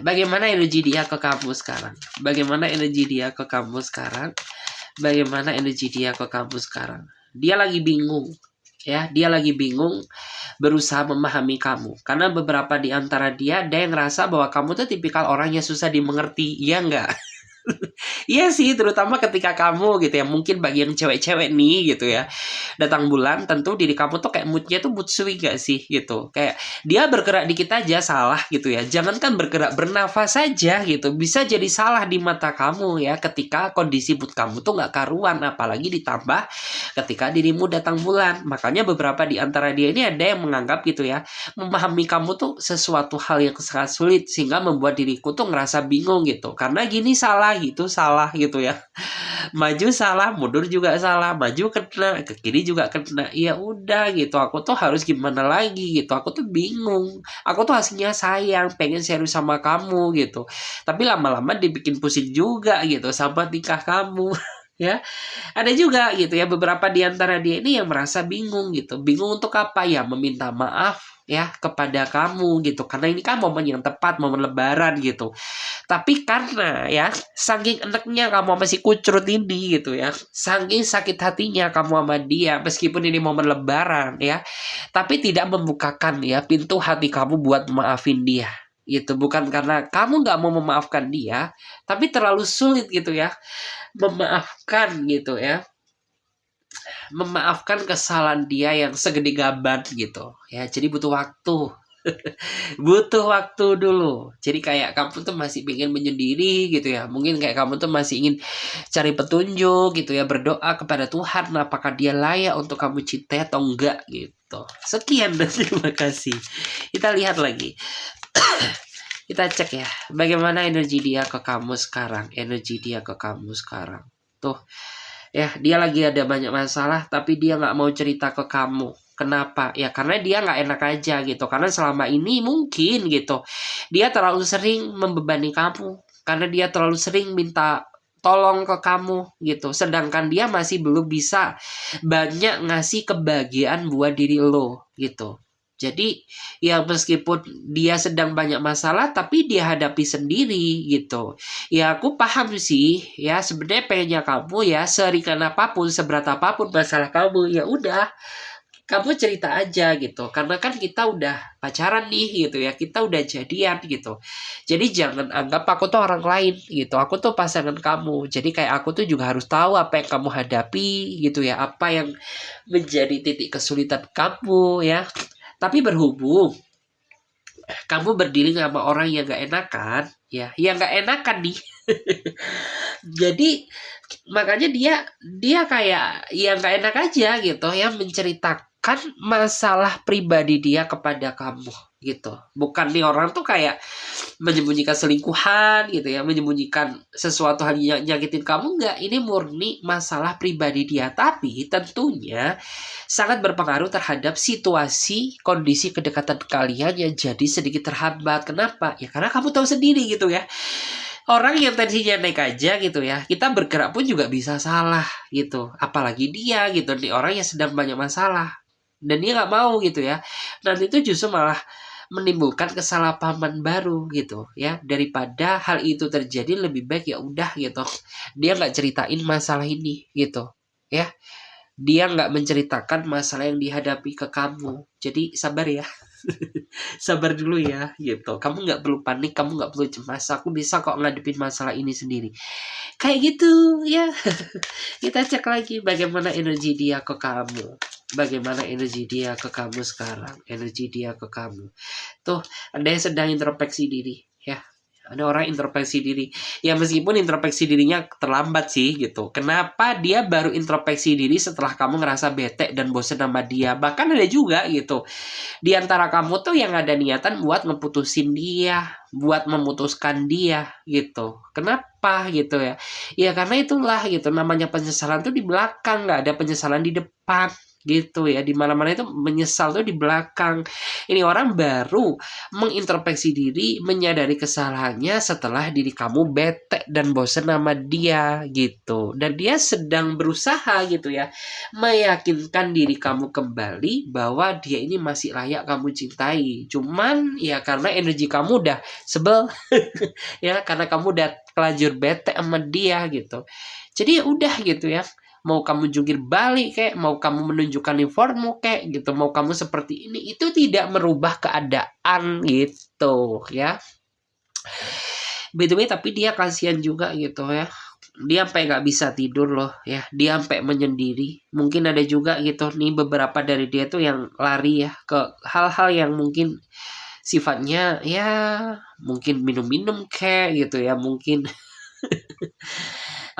bagaimana energi dia ke kamu sekarang. Bagaimana energi dia ke kamu sekarang. Bagaimana energi dia ke kamu sekarang. Dia lagi bingung. Ya, dia lagi bingung, berusaha memahami kamu. Karena beberapa di antara dia ada yang ngerasa bahwa kamu tuh tipikal orang yang susah dimengerti. Iya enggak? Iya sih, terutama ketika kamu gitu ya, mungkin bagi yang cewek-cewek nih gitu ya, datang bulan tentu diri kamu tuh kayak moodnya tuh mood swing gak sih gitu, kayak dia bergerak dikit aja salah gitu ya, jangankan bergerak, bernafas saja gitu bisa jadi salah di mata kamu ya, ketika kondisi mood kamu tuh gak karuan, apalagi ditambah ketika dirimu datang bulan. Makanya beberapa di antara dia ini ada yang menganggap gitu ya, memahami kamu tuh sesuatu hal yang sangat sulit, sehingga membuat diriku tuh ngerasa bingung gitu, karena gini salah gitu, salah gitu ya, maju salah, mundur juga salah, maju kena, ke kiri juga kena. Ya udah gitu, aku tuh harus gimana lagi gitu, aku tuh bingung, aku tuh hasilnya sayang, pengen serius sama kamu gitu, tapi lama-lama dibikin pusing juga gitu sama nikah kamu. ya. Ada juga gitu ya beberapa di antara dia ini yang merasa bingung gitu. Bingung untuk apa ya? Meminta maaf ya kepada kamu gitu. Karena ini kan momen yang tepat, momen lebaran gitu. Tapi karena ya saking enaknya kamu masih kucrut ini gitu ya. Saking sakit hatinya kamu sama dia meskipun ini momen lebaran ya. Tapi tidak membukakan ya pintu hati kamu buat maafin dia gitu. Bukan karena kamu nggak mau memaafkan dia, tapi terlalu sulit gitu ya memaafkan gitu ya, memaafkan kesalahan dia yang segede gaban gitu ya. Jadi butuh waktu. Butuh waktu dulu. Jadi kayak kamu tuh masih ingin menyendiri gitu ya. Mungkin kayak kamu tuh masih ingin cari petunjuk gitu ya, berdoa kepada Tuhan apakah dia layak untuk kamu cintai atau enggak gitu. Sekian dan terima kasih. Kita lihat lagi. Kita cek ya, bagaimana energi dia ke kamu sekarang. Energi dia ke kamu sekarang. Tuh, ya dia lagi ada banyak masalah tapi dia nggak mau cerita ke kamu. Kenapa? Ya karena dia nggak enak aja gitu. Karena selama ini mungkin gitu dia terlalu sering membebani kamu. Karena dia terlalu sering minta tolong ke kamu gitu. Sedangkan dia masih belum bisa banyak ngasih kebahagiaan buat diri lo gitu. Jadi ya meskipun dia sedang banyak masalah tapi dia hadapi sendiri gitu. Ya aku paham sih ya sebenarnya pengennya kamu ya seringan apapun seberat apapun masalah kamu ya udah kamu cerita aja gitu karena kan kita udah pacaran nih gitu ya kita udah jadian gitu jadi jangan anggap aku tuh orang lain gitu aku tuh pasangan kamu jadi kayak aku tuh juga harus tahu apa yang kamu hadapi gitu ya apa yang menjadi titik kesulitan kamu ya tapi berhubung kamu berdiri sama orang yang gak enakan ya yang gak enakan nih jadi makanya dia kayak yang gak enak aja gitu ya menceritakan masalah pribadi dia kepada kamu gitu bukan nih orang tuh kayak menyembunyikan selingkuhan gitu ya menyembunyikan sesuatu hal yang nyakitin kamu enggak ini murni masalah pribadi dia tapi tentunya sangat berpengaruh terhadap situasi kondisi kedekatan kalian yang jadi sedikit terhambat kenapa ya karena kamu tahu sendiri gitu ya orang yang tensinya naik aja gitu ya kita bergerak pun juga bisa salah gitu apalagi dia gitu nih orang yang sedang banyak masalah dan dia nggak mau gitu ya nanti itu justru malah menimbulkan kesalahpahaman baru gitu ya daripada hal itu terjadi lebih baik ya udah gitu dia nggak ceritain masalah ini gitu ya dia nggak menceritakan masalah yang dihadapi ke kamu jadi sabar ya sabar dulu ya gitu kamu nggak perlu panik kamu nggak perlu cemas aku bisa kok ngadepin masalah ini sendiri kayak gitu ya kita cek lagi bagaimana energi dia ke kamu bagaimana energi dia ke kamu sekarang energi dia ke kamu tuh ada yang sedang introspeksi diri ya ada orang introspeksi diri ya meskipun introspeksi dirinya terlambat sih gitu kenapa dia baru introspeksi diri setelah kamu ngerasa bete dan bosen sama dia bahkan ada juga gitu di antara kamu tuh yang ada niatan buat ngeputusin dia, buat memutuskan dia gitu. Kenapa gitu ya? Ya karena itulah gitu namanya penyesalan tuh di belakang, nggak ada penyesalan di depan gitu ya di mana-mana itu menyesal tuh di belakang ini orang baru mengintrospeksi diri menyadari kesalahannya setelah diri kamu bete dan bosen sama dia gitu dan dia sedang berusaha gitu ya meyakinkan diri kamu kembali bahwa dia ini masih layak kamu cintai cuman ya karena energi kamu udah sebel ya karena kamu udah kelanjur bete sama dia gitu jadi ya udah gitu ya mau kamu jungkir balik kayak mau kamu menunjukkan informu kayak gitu mau kamu seperti ini itu tidak merubah keadaan gitu ya by the way tapi dia kasihan juga gitu ya dia sampai nggak bisa tidur loh ya dia sampai menyendiri mungkin ada juga gitu nih beberapa dari dia tuh yang lari ya ke hal-hal yang mungkin sifatnya ya mungkin minum-minum kayak gitu ya mungkin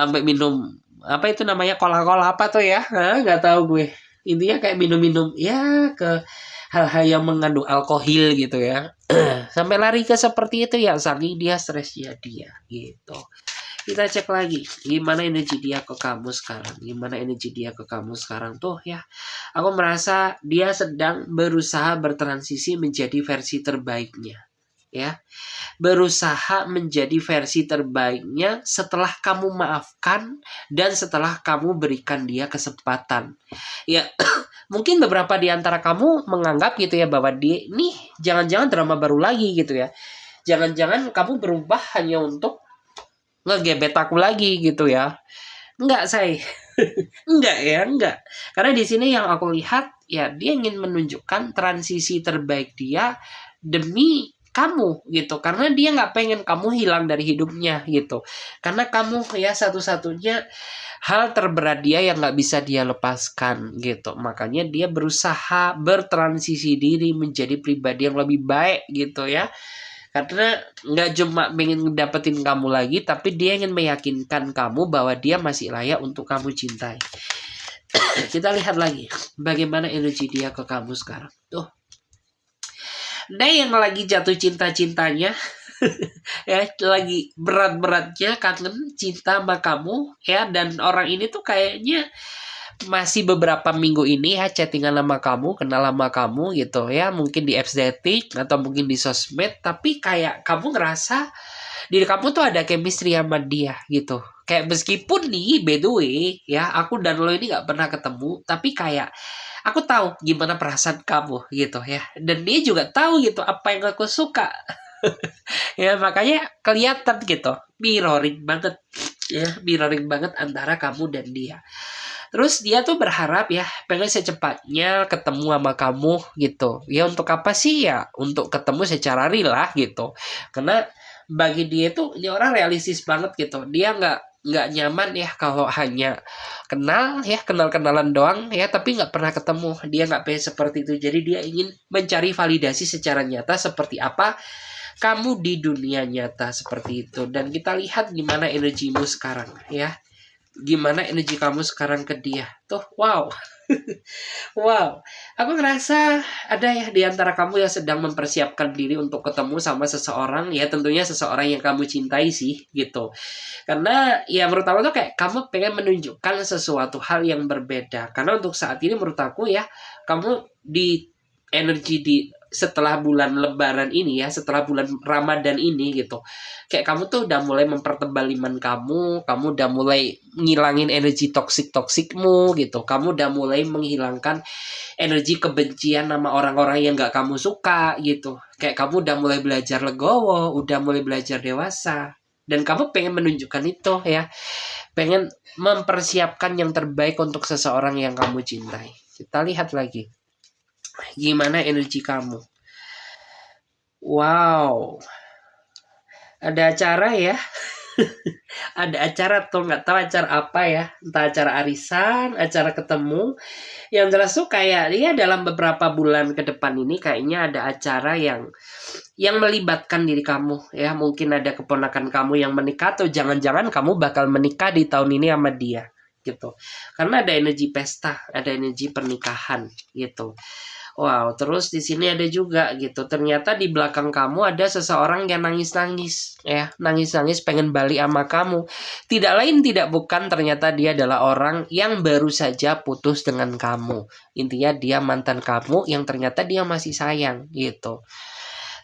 sampai minum apa itu namanya kola-kola apa tuh ya nggak tahu gue intinya kayak minum-minum ya ke hal-hal yang mengandung alkohol gitu ya sampai lari ke seperti itu ya saking dia stresnya dia gitu kita cek lagi gimana energi dia ke kamu sekarang gimana energi dia ke kamu sekarang tuh ya aku merasa dia sedang berusaha bertransisi menjadi versi terbaiknya ya. Berusaha menjadi versi terbaiknya setelah kamu maafkan dan setelah kamu berikan dia kesempatan. Ya, mungkin beberapa di antara kamu menganggap gitu ya bahwa dia nih jangan-jangan drama baru lagi gitu ya. Jangan-jangan kamu berubah hanya untuk ngegebet aku lagi gitu ya. Enggak, say. Enggak ya, enggak. Karena di sini yang aku lihat ya dia ingin menunjukkan transisi terbaik dia demi kamu gitu. Karena dia nggak pengen kamu hilang dari hidupnya gitu. Karena kamu ya satu-satunya hal terberat dia yang nggak bisa dia lepaskan gitu. Makanya dia berusaha bertransisi diri menjadi pribadi yang lebih baik gitu ya. Karena nggak cuma pengen dapetin kamu lagi, tapi dia ingin meyakinkan kamu bahwa dia masih layak untuk kamu cintai. Kita lihat lagi bagaimana energi dia ke kamu sekarang. Tuh, nah yang lagi jatuh cinta-cintanya, ya lagi berat-beratnya kangen cinta sama kamu, ya. Dan orang ini tuh kayaknya masih beberapa minggu ini ya chattingan sama kamu, kenal sama kamu gitu ya, mungkin di apps dating atau mungkin di sosmed, tapi kayak kamu ngerasa diri kamu tuh ada chemistry sama dia gitu. Kayak meskipun nih by the way ya, aku dan lo ini gak pernah ketemu, tapi kayak aku tahu gimana perasaan kamu gitu ya, dan dia juga tahu gitu apa yang aku suka. Ya makanya kelihatan gitu, mirroring banget ya, mirroring banget antara kamu dan dia. Terus dia tuh berharap ya pengen secepatnya ketemu sama kamu gitu. Ya untuk apa sih ya? Untuk ketemu secara real lah gitu. Karena bagi dia tuh ini orang realistis banget gitu. Dia nggak nyaman ya kalau hanya kenal ya, kenal-kenalan doang ya, tapi nggak pernah ketemu. Dia nggak pengen seperti itu. Jadi dia ingin mencari validasi secara nyata seperti apa kamu di dunia nyata seperti itu. Dan kita lihat gimana energimu sekarang ya. Gimana energi kamu sekarang ke dia. Tuh, wow. Wow. Aku ngerasa ada ya di antara kamu yang sedang mempersiapkan diri untuk ketemu sama seseorang. Ya tentunya seseorang yang kamu cintai sih gitu. Karena ya menurut aku tuh kayak kamu pengen menunjukkan sesuatu hal yang berbeda. Karena untuk saat ini menurut aku ya, kamu di energi di setelah bulan Lebaran ini ya, setelah bulan Ramadan ini gitu, kayak kamu tuh udah mulai mempertebal iman kamu udah mulai ngilangin energi toksikmu gitu, kamu udah mulai menghilangkan energi kebencian sama orang-orang yang gak kamu suka gitu, kayak kamu udah mulai belajar legowo, udah mulai belajar dewasa, dan kamu pengen menunjukkan itu ya, pengen mempersiapkan yang terbaik untuk seseorang yang kamu cintai. Kita lihat lagi gimana energi kamu. Wow, ada acara ya. Ada acara tuh, nggak tahu acara apa ya, entah acara arisan, acara ketemu. Yang jelas tuh kayak dia dalam beberapa bulan ke depan ini kayaknya ada acara yang melibatkan diri kamu ya. Mungkin ada keponakan kamu yang menikah, atau jangan-jangan kamu bakal menikah di tahun ini sama dia gitu. Karena ada energi pesta, ada energi pernikahan gitu. Wow, terus di sini ada juga gitu. Ternyata di belakang kamu ada seseorang yang nangis-nangis ya, nangis-nangis pengen balik sama kamu. Tidak lain tidak bukan, ternyata dia adalah orang yang baru saja putus dengan kamu. Intinya dia mantan kamu yang ternyata dia masih sayang gitu.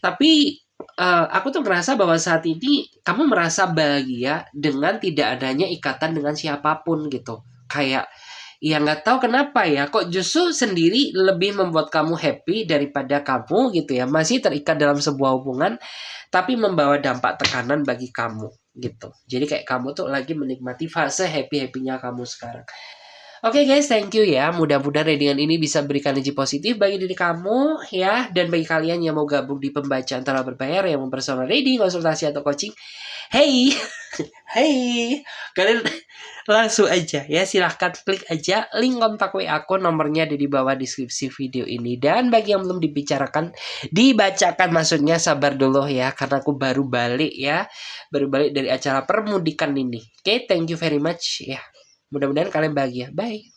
Tapi aku tuh merasa bahwa saat ini kamu merasa bahagia dengan tidak adanya ikatan dengan siapapun gitu. Kayak ya nggak tahu kenapa ya, kok justru sendiri lebih membuat kamu happy daripada kamu gitu ya masih terikat dalam sebuah hubungan tapi membawa dampak tekanan bagi kamu gitu. Jadi kayak kamu tuh lagi menikmati fase happy-happynya kamu sekarang. Oke guys, thank you ya. Mudah-mudahan readingan ini bisa berikan energi positif bagi diri kamu ya. Dan bagi kalian yang mau gabung di pembacaan tanpa berbayar, yang mempersonal reading, konsultasi atau coaching, hey, hey, kalian langsung aja ya, silahkan klik aja link kontak WA aku, nomornya ada di bawah deskripsi video ini. Dan bagi yang belum dibacakan maksudnya sabar dulu ya, karena aku baru balik dari acara permudikan ini. Oke, thank you very much ya. Mudah-mudahan kalian bahagia. Bye.